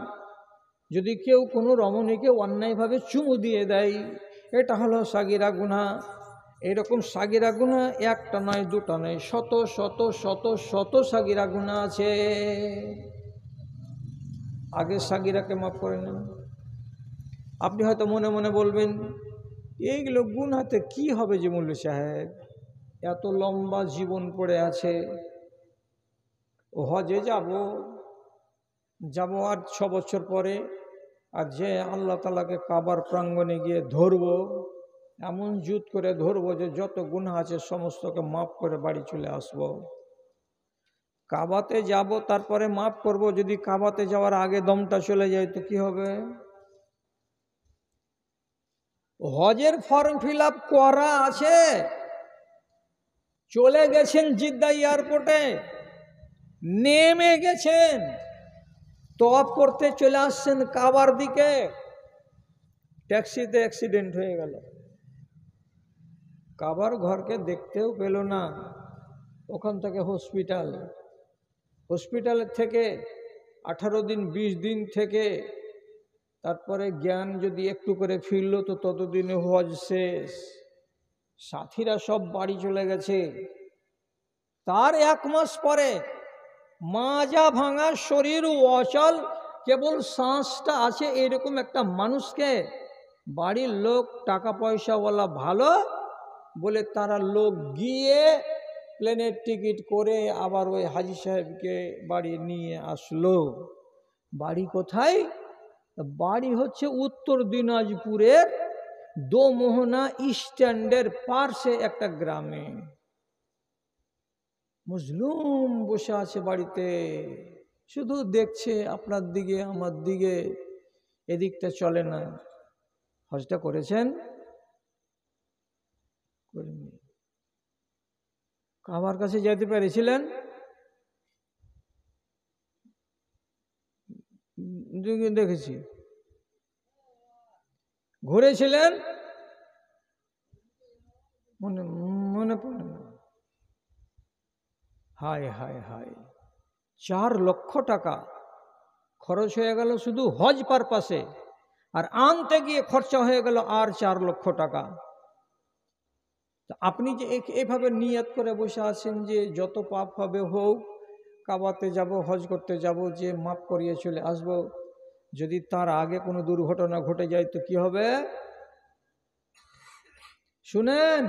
যদি কেউ কোনো রমণীকে অন্যায়ভাবে চুমু দিয়ে দেয়, এটা হলো সাগিরা গুনাহ। এরকম সাগিরা গুনাহ একটা নয়, দুটা নয়, শত শত শত শত সাগিরা গুনাহ আছে। আগে সাগিরাকে মাফ করে নেন। আপনি হয়তো মনে মনে বলবেন, এইগুলো গুনাহতে কি হবে যে মৌলভী সাহেব, এত লম্বা জীবন পড়ে আছে, হজে যাব আর 6 বছর পরে, আর যে আল্লাহ তাআলাকে কাবার প্রাঙ্গণে গিয়ে ধরবো, এমন জুত করে ধরবো যে যত গুনাহ আছে সমস্তকে মাফ করে বাড়ি চলে আসব। কাবাতে যাব, তারপরে মাফ করব, যদি কাবাতে যাওয়ার আগে দমটা চলে যায় তো কি হবে? হজের ফর্ম ফিল আপ করা আছে, চলে গেছেন জিদ্দা এয়ারপোর্টে, নেমে গেছেন, তওয়াফ করতে চলে আসছেন কাবার দিকে, ট্যাক্সিতে অ্যাক্সিডেন্ট হয়ে গেল, কাবার ঘরকে দেখতেও পেল না। ওখান থেকে হসপিটালের থেকে 18 দিন 20 দিন থেকে তারপরে জ্ঞান যদি একটু করে ফিরল তো ততদিনে হজ শেষ, সাথীরা সব বাড়ি চলে গেছে, তার 1 মাস পরে মাজা ভাঙা শরীর অচল, কেবল শ্বাসটা আছে, এরকম একটা মানুষকে বাড়ির লোক টাকা পয়সাওয়ালা ভালো বলে তারা লোক গিয়ে প্লেনের টিকিট করে আবার ওই হাজী সাহেবকে বাড়ি নিয়ে আসলো। বাড়ি কোথায়? বাড়ি হচ্ছে উত্তর দিনাজপুরের দোমোহনা স্ট্যান্ডের পার্শ্বে একটা গ্রামে। মজলুম বসে আছে বাড়িতে, শুধু দেখছে আপনার দিকে আমার দিকে, এদিকটা চলে না। হজটা করেছেন? করেননি। কাবার কাছে যেতে পেরেছিলেন? দেখেছি। ঘুরেছিলেন? মনে পড়ে না। হায় হায় হায়, 4 লক্ষ টাকা খরচ হয়ে গেল শুধু হজ পারপাসে, আর আনতে গিয়ে খরচা হয়ে গেল আর 4 লক্ষ টাকা। আপনি যে এভাবে নিয়ত করে বসে আছেন যে যত পাপ হবে হোক, কাবাতে যাব, হজ করতে যাব, যে মাপ করিয়ে চলে আসব, যদি তার আগে কোনো দুর্ঘটনা ঘটে যায় তো কি হবে? শুনেন,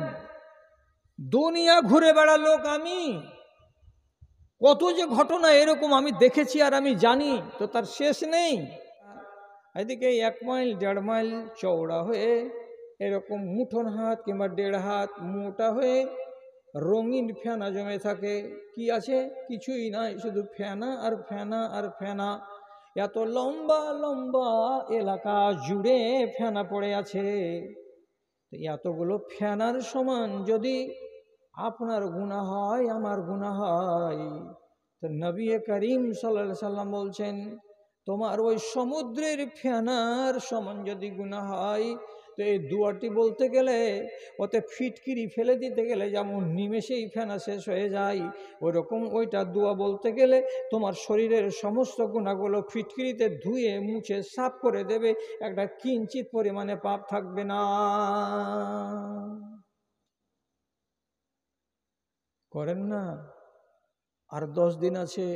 দুনিয়া ঘুরে বেড়া লোক আমি, কত যে ঘটনা এরকম আমি দেখেছি আর আমি জানি, তো তার শেষ নেই। এদিকে 1 মাইল 1.5 মাইল চওড়া হয়ে এরকম মুঠোন হাত কিংবা 1.5 হাত মোটা হয়ে রঙিন ফেনা জমে থাকে। কি আছে? কিছুই নাই, শুধু ফেনা আর ফেনা আর ফেনা। এত লম্বা লম্বা এলাকা জুড়ে ফেনা পড়ে আছে। এতগুলো ফেনার সমান যদি আপনার গুনাহ হয়, আমার গুনাহ হয়, তো নবী করিম সাল্লাল্লাহু আলাইহি সাল্লাম বলছেন, তোমার ওই সমুদ্রের ফেনার সমান যদি গুনাহ হয়, তো এই দুয়াটি বলতে গেলে, ওতে ফিটকিরি ফেলে দিতে গেলে যেমন নিমেষেই ফেনা শেষ হয়ে যায়, ওইরকম ওইটা দোয়া বলতে গেলে তোমার শরীরের সমস্ত গুনাহগুলো ফিটকিরিতে ধুয়ে মুছে সাফ করে দেবে, একটা কিঞ্চিত পরিমাণে পাপ থাকবে না। করেন না? আর 10 দিন আছে,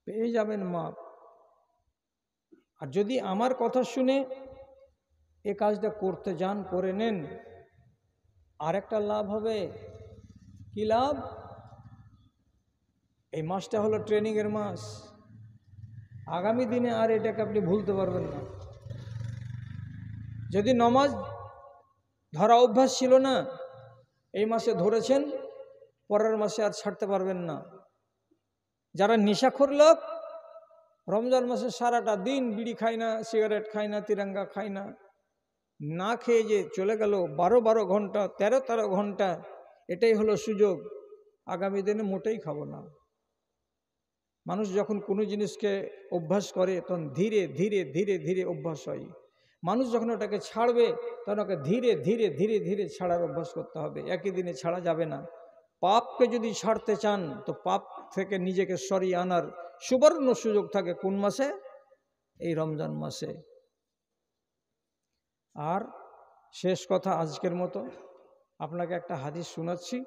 পেয়ে যাবেন মাপ। আর যদি আমার কথা শুনে এ কাজটা করতে যান, করে নেন, আর একটা লাভ হবে। কি লাভ? এই মাসটা হলো ট্রেনিংয়ের মাস। আগামী দিনে আর এটাকে আপনি ভুলতে পারবেন না। যদি নমাজ ধরা অভ্যাস ছিল না, এই মাসে ধরেছেন, পরের মাসে আর ছাড়তে পারবেন না। যারা নেশাখোর লোক, রমজান মাসে সারাটা দিন বিড়ি খায় না, সিগারেট খায় না, তিরঙ্গা খায় না, না খেয়ে যে চলে গেল 12 ঘন্টা, 13 ঘন্টা, এটাই হলো সুযোগ। আগামী দিনে মোটেই খাবো না। মানুষ যখন কোনো জিনিসকে অভ্যাস করে তখন ধীরে ধীরে ধীরে ধীরে অভ্যাস হয়। মানুষ যখন ওটাকে ছাড়বে তখন ওকে ধীরে ধীরে ধীরে ধীরে ছাড়ার অভ্যাস করতে হবে, একই দিনে ছাড়া যাবে না। পাপকে যদি ছাড়তে চান তো পাপ থেকে নিজেকে সরিয়ে আনার সুবর্ণ সুযোগ থাকে কোন মাসে? এই রমজান মাসে। আর শেষ কথা আজকের মতো আপনাকে একটা হাদিস শোনাচ্ছি,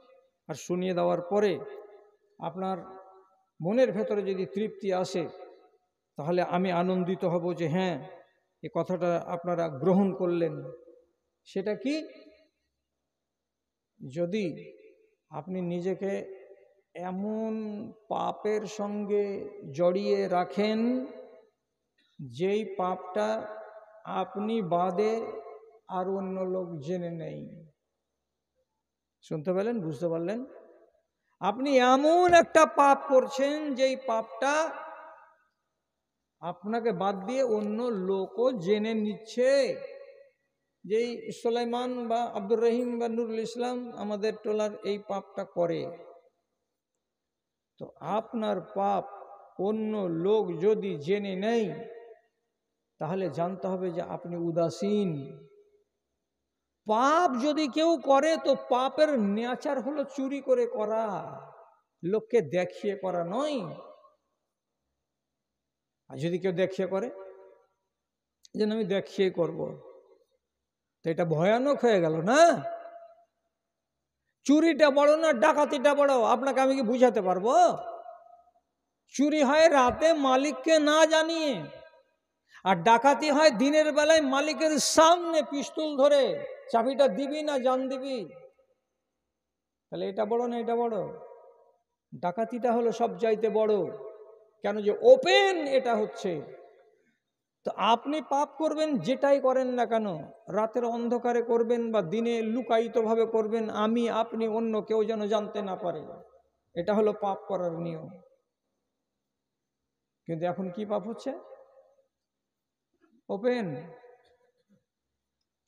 আর শুনিয়ে দেওয়ার পরে আপনার মনের ভেতরে যদি তৃপ্তি আসে তাহলে আমি আনন্দিত হব যে হ্যাঁ, এই কথাটা আপনারা গ্রহণ করলেন। সেটা কি? যদি আপনি নিজেকে এমন পাপের সঙ্গে জড়িয়ে রাখেন যেই পাপটা আপনি বাদে আর অন্য লোক জেনে নেই। শুনতে পেলেন? বুঝতে পারলেন? আপনি এমন একটা পাপ করছেন যেই পাপটা আপনাকে বাদ দিয়ে অন্য লোকও জেনে নিচ্ছে। যেই সুলাইমান বা আব্দুর রহিম বা নুরুল ইসলাম আমাদের টোলার এই পাপটা করে, তো আপনার পাপ অন্য লোক যদি জেনে নেই তাহলে জানতে হবে যে আপনি উদাসীন। পাপ যদি কেউ করে তো পাপের নেচার হলো চুরি করে করা, লোককে দেখিয়ে করা নয়। আর যদি কেউ দেখিয়ে করে, যেন আমি দেখিয়ে করব, তো এটা ভয়ানক হয়ে গেল না? চুরিটা বড় না ডাকাতিটা বড়? আপনাকে আমি কি বুঝাতে পারবো? চুরি হয় রাতে মালিককে না জানিয়ে, আর ডাকাতি হয় দিনের বেলায় মালিকের সামনে পিস্তল ধরে। চাবিটা দিবি না জান দিবি? তাহলে এটা বড় না এটা বড়? ডাকাতিটা হলো সব চাইতে বড়। কেন? যে ওপেন এটা হচ্ছে। তো আপনি পাপ করবেন যেটাই করেন না কেন, রাতের অন্ধকারে করবেন বা দিনে লুকায়িতভাবে করবেন, আমি আপনি অন্য কেউ যেন জানতে না পারে, এটা হলো পাপ করার নিয়ম। কিন্তু এখন কি পাপ হচ্ছে? ওপেন।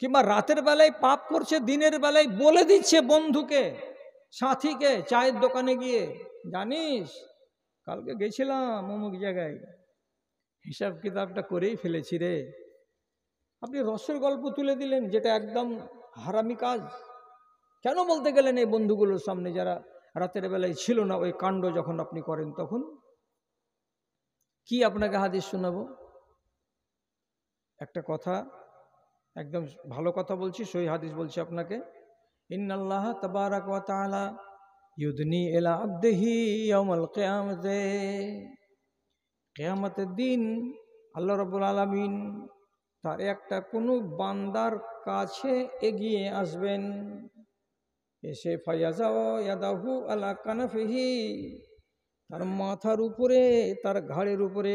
কিংবা রাতের বেলায় পাপ করছে, দিনের বেলায় বলে দিচ্ছে বন্ধুকে, সাথীকে, চায়ের দোকানে গিয়ে, জানিস কালকে গেছিলাম অমুক জায়গায়, হিসাব কিতাবটা করেই ফেলেছি রে। আপনি রসের গল্প তুলে দিলেন, যেটা একদম হারামি কাজ। কেন বলতে গেলেন এই বন্ধুগুলোর সামনে যারা রাতের বেলায় ছিল না ওই কাণ্ড যখন আপনি করেন তখন? কি আপনাকে হাদিস শোনাবো? একটা কথা, একদম ভালো কথা বলছি, সহি হাদিস বলছি আপনাকে। ইন্নাল্লাহ তাবারাক ওয়া তাআলা ইউদনি ইলা আবদিহি ইয়াউমাল কিয়ামাতে। কিয়ামতের দিন আল্লাহ রাব্বুল আলামিন তার একটা কোনো বান্দার কাছে এগিয়ে আসবেন, এসে ফায়াজাও ইয়াদাহু আলা কানাফিহি, তার মাথার উপরে, তার ঘাড়ের উপরে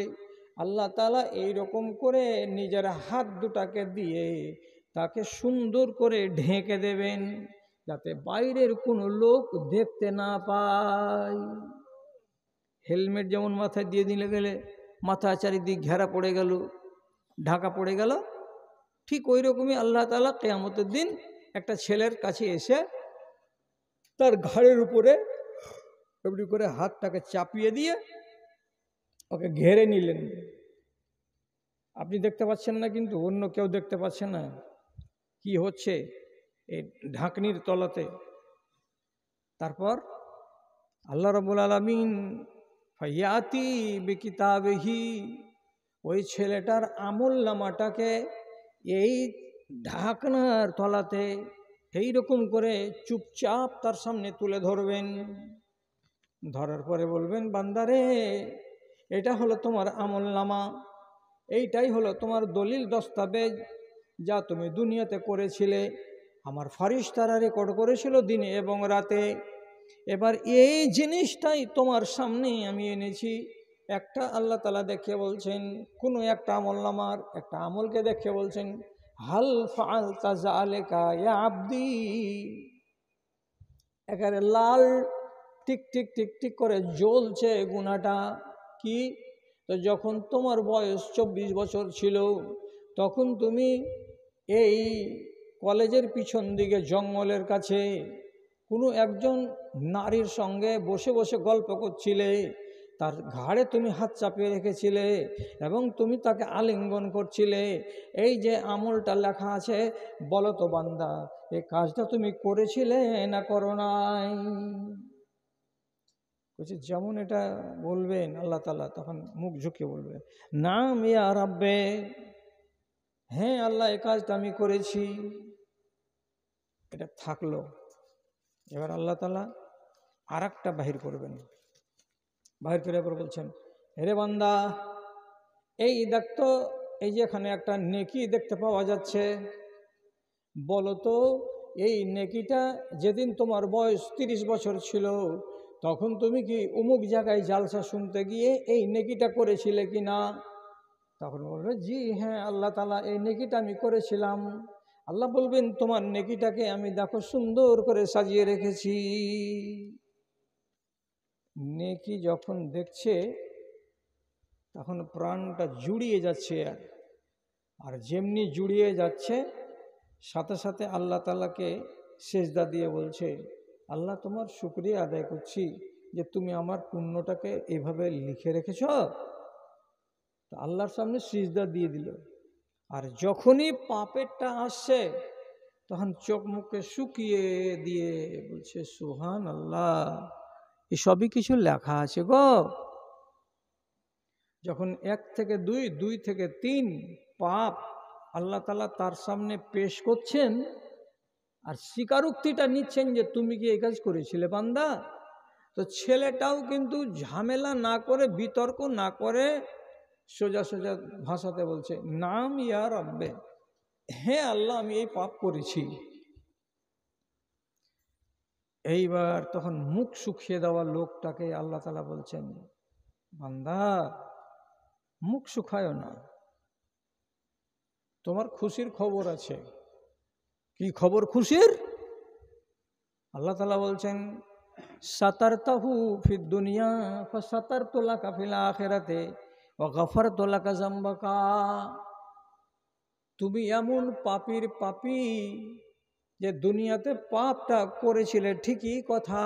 আল্লাহ তাআলা এইরকম করে নিজের হাত দুটাকে দিয়ে তাকে সুন্দর করে ঢেকে দেবেন, যাতে বাইরের কোনো লোক দেখতে না পায়। হেলমেট যেমন মাথায় দিয়ে দিলে গেলে মাথা চারিদিক ঘেরা পড়ে গেল, ঢাকা পড়ে গেল, ঠিক ওই রকমই আল্লাহ তাআলা কিয়ামতের দিন একটা ছেলের কাছে এসে তার ঘাড়ের উপরে এমনি করে হাতটাকে চাপিয়ে দিয়ে ওকে ঘেরে নিলেন। আপনি দেখতে পাচ্ছেন না, কিন্তু অন্য কেউ দেখতে পাচ্ছে না কি হচ্ছে এই ঢাকনির তলাতে। তারপর আল্লাহ রাব্বুল আলামিন ফায়াতি বিকিতাবিহি, ওই ছেলেটার আমল নামাটাকে এই ঢাকনার তলাতে এইরকম করে চুপচাপ তার সামনে তুলে ধরবেন। ধরার পরে বলবেন, বান্দারে, এটা হলো তোমার আমল নামা, এইটাই হলো তোমার দলিল দস্তাবেজ, যা তুমি দুনিয়াতে করেছিলে। আমার ফারিস্তারা রেকর্ড করেছিল দিনে এবং রাতে। এবার এই জিনিসটাই তোমার সামনে আমি এনেছি। একটা আল্লাহ তাআলা দেখে বলছেন, কোনো একটা আমল নামার একটা আমলকে দেখে বলছেন, হাল ফাআলতা যালিকা ইয়া আবদি। একেবারে লাল টিক টিক টিক টিক করে জ্বলছে গুনাহটা। কি? তো যখন তোমার বয়স 24 বছর ছিল, তখন তুমি এই কলেজের পিছন দিকে জঙ্গলের কাছে কোনো একজন নারীর সঙ্গে বসে বসে গল্প করছিলে, তার ঘাড়ে তুমি হাত চাপিয়ে রেখেছিলে এবং তুমি তাকে আলিঙ্গন করছিলে। এই যে আমলটা লেখা আছে, বলো তো বান্দা, এই কাজটা তুমি করেছিলে না করো নাই? বলছে যেমন এটা বলবেন আল্লাহ তাআলা তখন মুখ ঝুঁকিয়ে বলবে, নাম ইয়া রাব্বে, হ্যাঁ আল্লাহ, এই কাজটা আমি করেছি। এটা থাকলো। এবার আল্লাহ তাআলা আর একটা বাহির করবেন, বাহির করে এবার বলছেন, হেরে বান্দা, এই দেখতো, এই যে এখানে একটা নেকি দেখতে পাওয়া যাচ্ছে, বলো তো এই নেকিটা যেদিন তোমার বয়স 30 বছর ছিল, তখন তুমি কি অমুক জায়গায় জালসা শুনতে গিয়ে এই নেকিটা করেছিলে কি না? তখন বলবে, জি হ্যাঁ আল্লাহ তাআলা, এই নেকিটা আমি করেছিলাম। আল্লাহ বলবেন, তোমার নেকিটাকে আমি দেখো সুন্দর করে সাজিয়ে রেখেছি। নেকি যখন দেখছে তখন প্রাণটা জুড়িয়ে যাচ্ছে, আর যেমনি জুড়িয়ে যাচ্ছে সাথে সাথে আল্লাহ তাআলাকে সেজদা দিয়ে বলছে, আল্লাহ তোমার শুকরিয়া আদায় করছি যে তুমি আমার পুণ্যটাকে এভাবে লিখে রেখেছ। তো আল্লাহর সামনে সিজদা দিয়ে দিল। আর যখনই পাপেরটা আসছে তখন চোখ মুখে শুকিয়ে দিয়ে বলছে, সুবহানাল্লাহ, এসবই কিছু লেখা আছে গো। যখন 1 থেকে 2, 2 থেকে 3 পাপ আল্লাহ তাআলা তার সামনে পেশ করছেন, আর স্বীকারোক্তিটা নিচ্ছেন যে তুমি কি এই কাজ করেছিলে বান্দা। তো ছেলেটাও কিন্তু ঝামেলা না করে, বিতর্ক না করে সোজা সোজা ভাষাতে বলছে, নাম ইয়া রব্বে, হ্যাঁ আল্লাহ আমি এই পাপ করেছি। এইবার তখন মুখ শুকিয়ে দেওয়া লোকটাকে আল্লাহ তাআলা বলছেন, বান্দা মুখ শুকায় না, তোমার খুশির খবর আছে। কি খবর খুশির? আল্লাহ তাআলা বলছেন, সাতারতাহু ফিদ দুনিয়া ফাসাতারতু লাকা ফিল আখিরাতে ওয়া গাফারতু লাকা যামবাকা। তুমি এমন পাপীর পাপী যে দুনিয়াতে পাপটা করেছিলে ঠিকই কথা,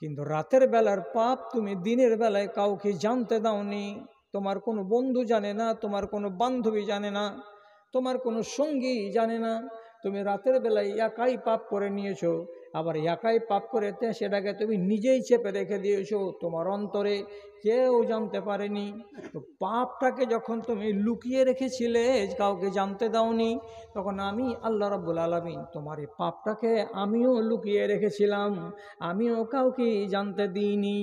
কিন্তু রাতের বেলার পাপ তুমি দিনের বেলায় কাউকে জানতে দাওনি। তোমার কোনো বন্ধু জানে না, তোমার কোনো বান্ধবী জানে না, তোমার কোনো সঙ্গী জানে না। তুমি রাতের বেলায় একাই পাপ করে নিয়েছো, আবার একাই পাপ করে সেটাকে তুমি নিজেই চেপে রেখে দিয়েছো তোমার অন্তরে, কেউ জানতে পারেনি। তো পাপটাকে যখন তুমি লুকিয়ে রেখেছিলে, কাউকে জানতে দাওনি, তখন আমি আল্লাহ রাব্বুল আলামিন তোমার এই পাপটাকে আমিও লুকিয়ে রেখেছিলাম, আমিও কাউকে জানতে দিইনি।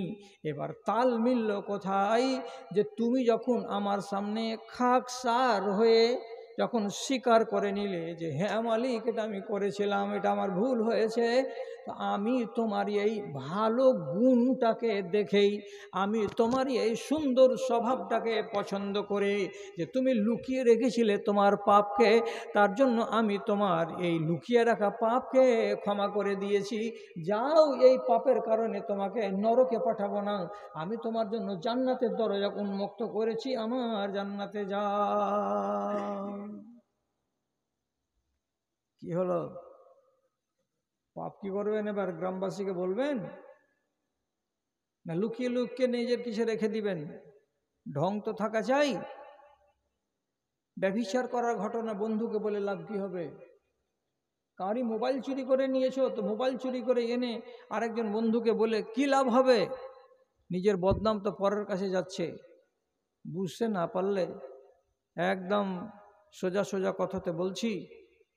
এবার তাল মিলল কোথায়? যে তুমি যখন আমার সামনে খাকসার হয়ে যখন স্বীকার করে নিলে যে হ্যাঁ মালিক এটা আমি করেছিলাম, এটা আমার ভুল হয়েছে, তো আমি তোমার এই ভালো গুণটাকে দেখেই, আমি তোমার এই সুন্দর স্বভাবটাকে পছন্দ করে যে তুমি লুকিয়ে রেখেছিলে তোমার পাপকে, তার জন্য আমি তোমার এই লুকিয়ে রাখা পাপকে ক্ষমা করে দিয়েছি। যাও, এই পাপের কারণে তোমাকে নরকে পাঠাবো না, আমি তোমার জন্য জান্নাতের দরজা উন্মুক্ত করেছি, আমার জান্নাতে যাও। কি হলো? পাপ কি করবেন এবার? গ্রামবাসীকে বলবেন না লুকিয়ে লুকিয়ে নিজের কিছু রেখে দিবেন? ঢং তো থাকা চাই। ব্যভিচার করার ঘটনা বন্ধুকে বলে লাভ কি হবে? কারই মোবাইল চুরি করে নিয়েছো, তো মোবাইল চুরি করে এনে আরেকজন বন্ধুকে বলে কি লাভ হবে? নিজের বদনাম তো পরের কাছে যাচ্ছে। বুঝতে না পারলে একদম সোজা সোজা কথাতে বলছি,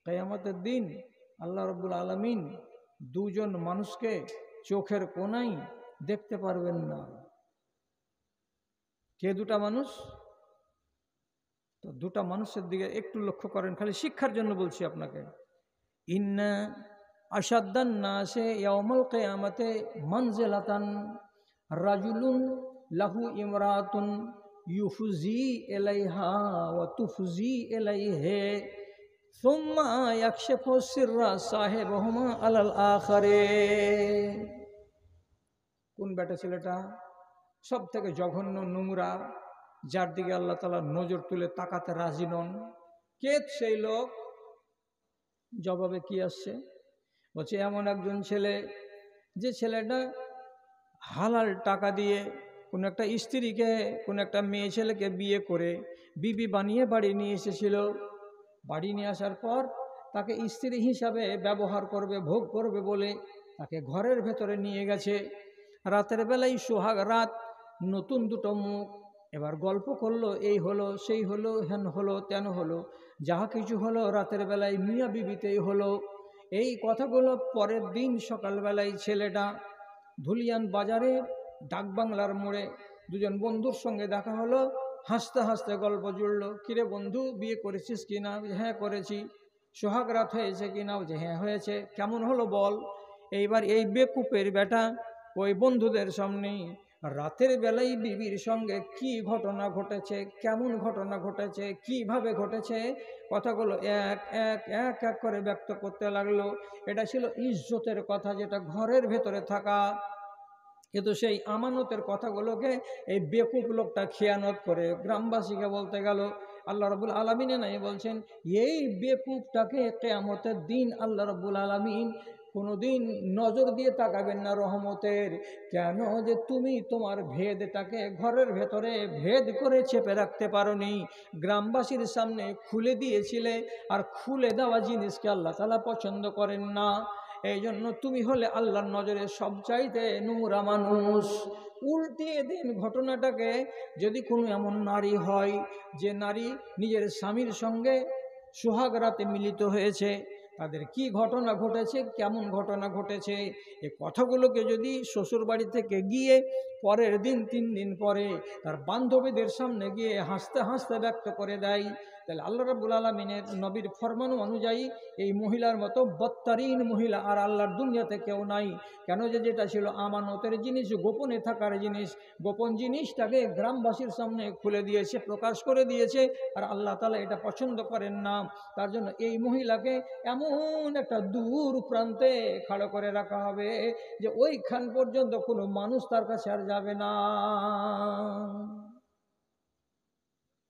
কিয়ামতের দিন আল্লাহ রাব্বুল আলামিন দুজন মানুষকে চোখের কোণায় দেখতে পারবেন না। কে দুটা মানুষ? তো দুটা মানুষের দিকে একটু লক্ষ্য করেন, খালি শিক্ষার জন্য বলছি আপনাকে। ইন্না আশাদ্দান নাসে ইয়াউমাল কিয়ামাতে মানজিলাতান রাজুলুন লাহু ইমরাতুন ইউফজি ইলাইহা ওয়া তুফজি ইলাইহি সুম্মা ইয়াকশিফু সিররা সাহিবুহুমা আলাল আখিরে। কোন বেটা ছেলেটা সব থেকে জঘন্য নোংরা, যার দিকে আল্লাহ তাআলা নজর তুলে তাকাতে রাজি নন? কে সেই লোক? জবাবে কি আসছে? বলছে এমন একজন ছেলে, যে ছেলেটা হালাল টাকা দিয়ে কোনো একটা স্ত্রীকে, কোনো একটা মেয়ে ছেলেকে বিয়ে করে বিবি বানিয়ে বাড়ি নিয়ে এসেছিল। বাড়ি নিয়ে আসার পর তাকে স্ত্রী হিসাবে ব্যবহার করবে, ভোগ করবে বলে তাকে ঘরের ভেতরে নিয়ে গেছে। রাতের বেলায় সোহাগ রাত, নতুন দুটো মুখ, এবার গল্প করলো, এই হলো সেই হলো, হেন হলো তেন হলো, যাহা কিছু হলো রাতের বেলায় মিয়া বিবিতেই হলো। এই কথাগুলো পরের দিন সকালবেলায় ছেলেটা ধুলিয়ান বাজারে ডাকবাংলার মোড়ে দুজন বন্ধুর সঙ্গে দেখা হলো। হাসতে হাসতে গল্প জুড়লো, কিরে বন্ধু বিয়ে করেছিস কি না? হ্যাঁ করেছি। সোহাগ রাত হয়েছে কি না? যে হ্যাঁ হয়েছে। কেমন হলো বল? এইবার এই বেকুপের বেটা ওই বন্ধুদের সামনেই রাতের বেলায় বিবির সঙ্গে কি ঘটনা ঘটেছে, কেমন ঘটনা ঘটেছে, কিভাবে ঘটেছে, কথাগুলো এক এক এক এক করে ব্যক্ত করতে লাগলো। এটা ছিল ইজ্জতের কথা, যেটা ঘরের ভেতরে থাকা, কিন্তু সেই আমানতের কথাগুলোকে এই বেকুব লোকটা খেয়ানত করে গ্রামবাসীকে বলতে গেল। আল্লাহ রাব্বুল আলামিন নাই বলছেন, এই বেকুবটাকে কিয়ামতের দিন আল্লাহ রাব্বুল আলামিন কোনোদিন নজর দিয়ে তাকাবেন না রহমতের। কেন? যে তুমি তোমার ভেদটাকে ঘরের ভেতরে ভেদ করে চেপে রাখতে পারোনি, গ্রামবাসীর সামনে খুলে দিয়েছিলে। আর খুলে দেওয়া জিনিসকে আল্লাহ তাআলা পছন্দ করেন না। এই জন্য তুমি হলে আল্লাহর নজরে সবচাইতে নোংরা মানুষ। উল্টিয়ে দিন ঘটনাটাকে, যদি কোনো এমন নারী হয় যে নারী নিজের স্বামীর সঙ্গে সোহাগ রাতে মিলিত হয়েছে, তাদের কি ঘটনা ঘটেছে, কেমন ঘটনা ঘটেছে, এই কথাগুলোকে যদি শ্বশুর বাড়ি থেকে গিয়ে পরের দিন 3 দিন পরে তার বান্ধবীদের সামনে গিয়ে হাসতে হাসতে ব্যক্ত করে দেয়, তাহলে আল্লাহ রাব্বুল আলামিনের নবীর ফরমান অনুযায়ী এই মহিলার মতো বদতরিন মহিলা আর আল্লাহর দুনিয়াতে কেউ নাই। কেন যে যেটা ছিল আমানতের জিনিস, গোপনে থাকার জিনিস, গোপন জিনিসটাকে গ্রামবাসীর সামনে খুলে দিয়েছে, প্রকাশ করে দিয়েছে, আর আল্লাহ তাআলা এটা পছন্দ করেন না। তার জন্য এই মহিলাকে এমন একটা দূর প্রান্তে খাড়া করে রাখা হবে যে ওইখান পর্যন্ত কোনো মানুষ তার কাছে আর যাবে না।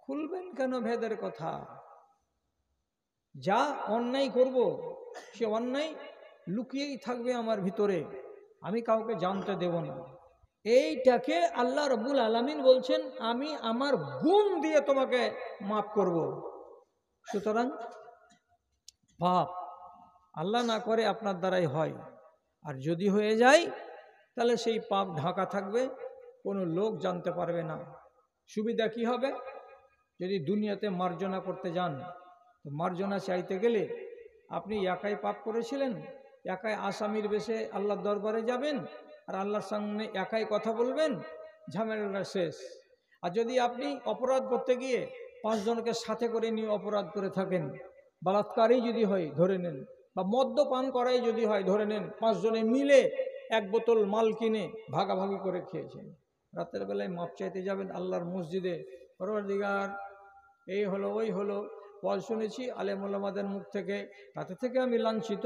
খুলবেন কেন ভেদের কথা? যা অন্যায় করব সে অন্যায় লুকিয়েই থাকবে আমার ভিতরে, আমি কাউকে জানতে দেব না। এইটাকে আল্লাহ রাব্বুল আলামিন বলছেন আমি আমার গুণ দিয়ে তোমাকে মাফ করব। সুতরাং পাপ আল্লাহ না করে আপনার দ্বারাই হয়, আর যদি হয়ে যায় তাহলে সেই পাপ ঢাকা থাকবে, কোনো লোক জানতে পারবে না। সুবিধা কি হবে? যদি দুনিয়াতে মার্জনা করতে যান, তো মার্জনা চাইতে গেলে আপনি একাই পাপ করেছিলেন, একাই আসামির বেশে আল্লাহর দরবারে যাবেন আর আল্লাহর সামনে একাই কথা বলবেন, ঝামেলাটা শেষ। আর যদি আপনি অপরাধ করতে গিয়ে 5 জনকে সাথে করে নিয়ে অপরাধ করে থাকেন, বলাৎকারই যদি হয় ধরে নেন, বা মদ্যপান করাই যদি হয় ধরে নেন, 5 জনে মিলে 1 বোতল মাল কিনে ভাগাভাগি করে খেয়েছেন, রাতের বেলায় মাপ চাইতে যাবেন আল্লাহর মসজিদে, পরওয়ারদিগার এই হলো ওই হলো, ওয়াজ শুনেছি আলেম ওলামাদের মুখ থেকে, তাতে থেকে আমি লাঞ্ছিত,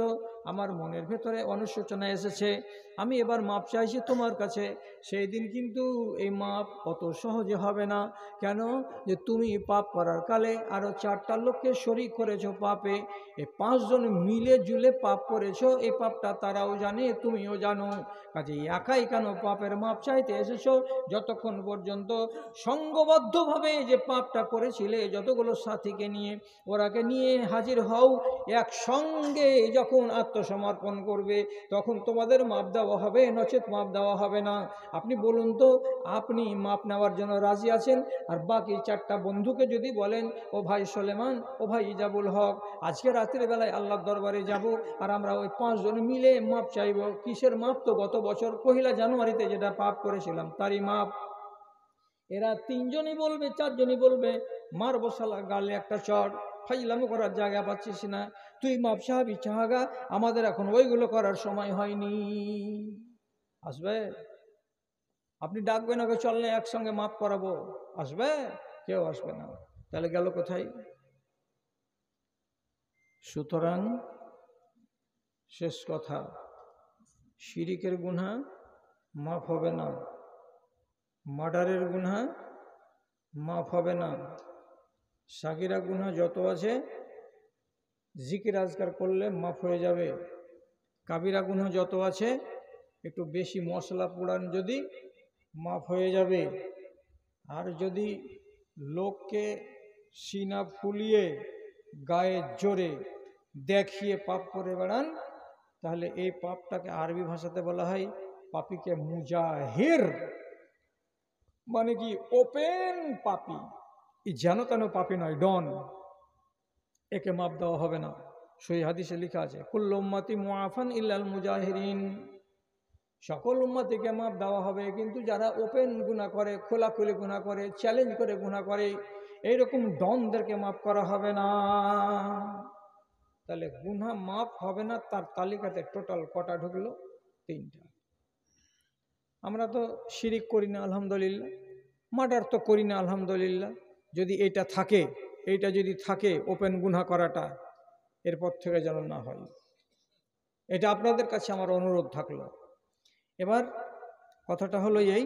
আমার মনের ভেতরে অনুশোচনা এসেছে, আমি এবার মাপ চাইছি তোমার কাছে। সেই দিন কিন্তু এই মাপ অত সহজে হবে না। কেন? যে তুমি পাপ করার কালে আরও 4টা লোককে শরীক করেছো পাপে, এই 5 জন মিলে জুলে পাপ করেছো, এই পাপটা তারাও জানে তুমিও জানো, কাজে একাই কেন পাপের মাপ চাইতে এসেছো? যতক্ষণ পর্যন্ত সঙ্গবদ্ধভাবে যে পাপটা করেছিলে যতগুলো সাথীকে নিয়ে, ওরাকে নিয়ে হাজির হও, একসঙ্গে যখন আত্মসমর্পণ করবে তখন তোমাদের মাপ দেওয়া হবে, নচেত মাপ দেওয়া হবে না। আপনি বলুন তো, আপনি মাপ নেওয়ার জন্য রাজি আছেন? আর বাকি 4টা বন্ধুকে যদি বলেন, ও ভাই সুলেমান, ও ভাই ইজাবুল হক, আজকে রাতের বেলায় আল্লাহর দরবারে যাব, আর আমরা ওই 5 জন মিলে মাপ চাইব। কিসের মাপ? তো গত বছর 1 জানুয়ারিতে যেটা পাপ করেছিলাম তারই মাপ। এরা 3 জনই বলবে, 4 জনই বলবে, মারবো শালা গালে একটা চড়, ফাইলামো করার জায়গা পাচ্ছিস না, তুই মাপ সাহাবি চাহাগা, আমাদের এখন ওইগুলো করার সময় হয়নি। আসবে? আপনি ডাকবেন ওকে, চল না একসঙ্গে মাপ করাবো, আসবে? কেউ আসবে না। তাহলে গেল কোথায়? সুতরাং শেষ কথা, শিরিকের গুনাহ মাফ হবে না, মার্ডারের গুনাহ মাফ হবে না, সাগিরা গুনাহ যত আছে জিকির আজকার করলে মাফ হয়ে যাবে, কাবিরা গুনাহ যত আছে একটু বেশি মশলা পোড়ান যদি মাফ হয়ে যাবে, আর যদি লোককে সিনা ফুলিয়ে গায়ে জোরে দেখিয়ে পাপ করে বেড়ান, তাহলে এই পাপটাকে আরবি ভাষাতে বলা হয় পাপীকে মুজাহির, মানে কি ওপেন পাপী, যেন তেন পাপী নয়, ডন, একে মাপ দেওয়া হবে না। সহিহ হাদিসে লেখা আছে কুল্লু উম্মতি মুআফান ইল্লাল মুজাহিরিন, সকল উম্মতিকে মাপ দেওয়া হবে, কিন্তু যারা ওপেন গুনাহ করে, খোলাখুলি গুনাহ করে, চ্যালেঞ্জ করে গুনাহ করে, এইরকম ডনদেরকে মাপ করা হবে না। তাহলে গুনাহ মাপ হবে না, তার তালিকাতে টোটাল কটা ঢুকলো? 3টা। আমরা তো শিরিক করি না আলহামদুলিল্লাহ, মার্ডার তো করি না আলহামদুলিল্লাহ। যদি এইটা থাকে, এইটা যদি থাকে ওপেন গুনাহ করাটা, এরপর থেকে যেন না হয়, এটা আপনাদের কাছে আমার অনুরোধ থাকলো। এবার কথাটা হলো এই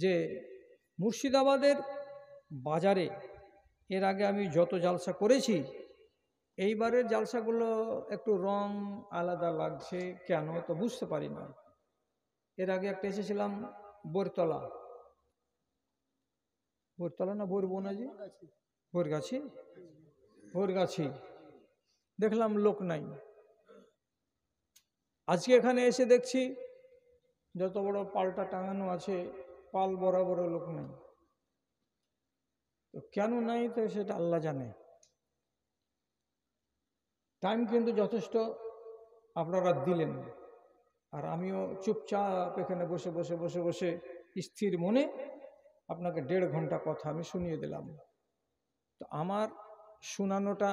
যে মুর্শিদাবাদের বাজারে এর আগে আমি যত জালসা করেছি, এইবারের জালসাগুলো একটু রং আলাদা লাগছে, কেন তো বুঝতে পারি না। এর আগে একটা এসেছিলাম বরতলা, বরতলা না বরবনাজি, বরগাছি, বরগাছি, দেখলাম লোক নাই। আজকে এখানে এসে দেখছি যত বড় পালটা টাঙানো আছে, পাল বরাবর লোক নাই। তো কেন নাই, তো সেটা আল্লাহ জানে। টাইম কিন্তু যথেষ্ট আপনারা দিলেন, আর আমিও চুপচাপ এখানে বসে বসে বসে বসে স্থির মনে আপনাকে 1.5 ঘন্টা কথা আমি শুনিয়ে দিলাম। তো আমার শোনানোটা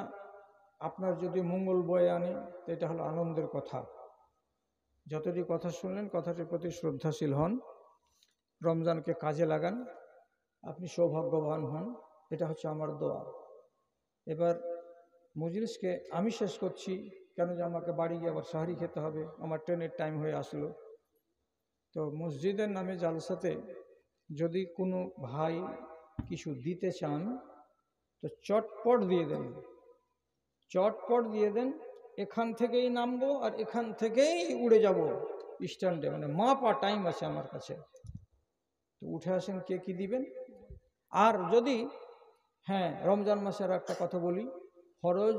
আপনার যদি মঙ্গল বয়ে আনে তো এটা হলো আনন্দের কথা। যতটি কথা শুনলেন কথাটির প্রতি শ্রদ্ধাশীল হন, রমজানকে কাজে লাগান, আপনি সৌভাগ্যবান হন, এটা হচ্ছে আমার দোয়া। এবার মজলিসকে আমি শেষ করছি, কেন যে আমাকে বাড়ি গিয়ে আবার সাহারি খেতে হবে, আমার ট্রেনের টাইম হয়ে আসলো। তো মসজিদের নামে জালসাতে যদি কোনো ভাই কিছু দিতে চান তো চটপট দিয়ে দেন, চটপট দিয়ে দেন। এখান থেকেই নামবো আর এখান থেকেই উড়ে যাব স্ট্যান্ডে, মানে মাপা টাইম আছে আমার কাছে। তো উঠে আসেন কে কি দিবেন। আর যদি, হ্যাঁ, রমজান মাসের একটা কথা বলি, ফরজ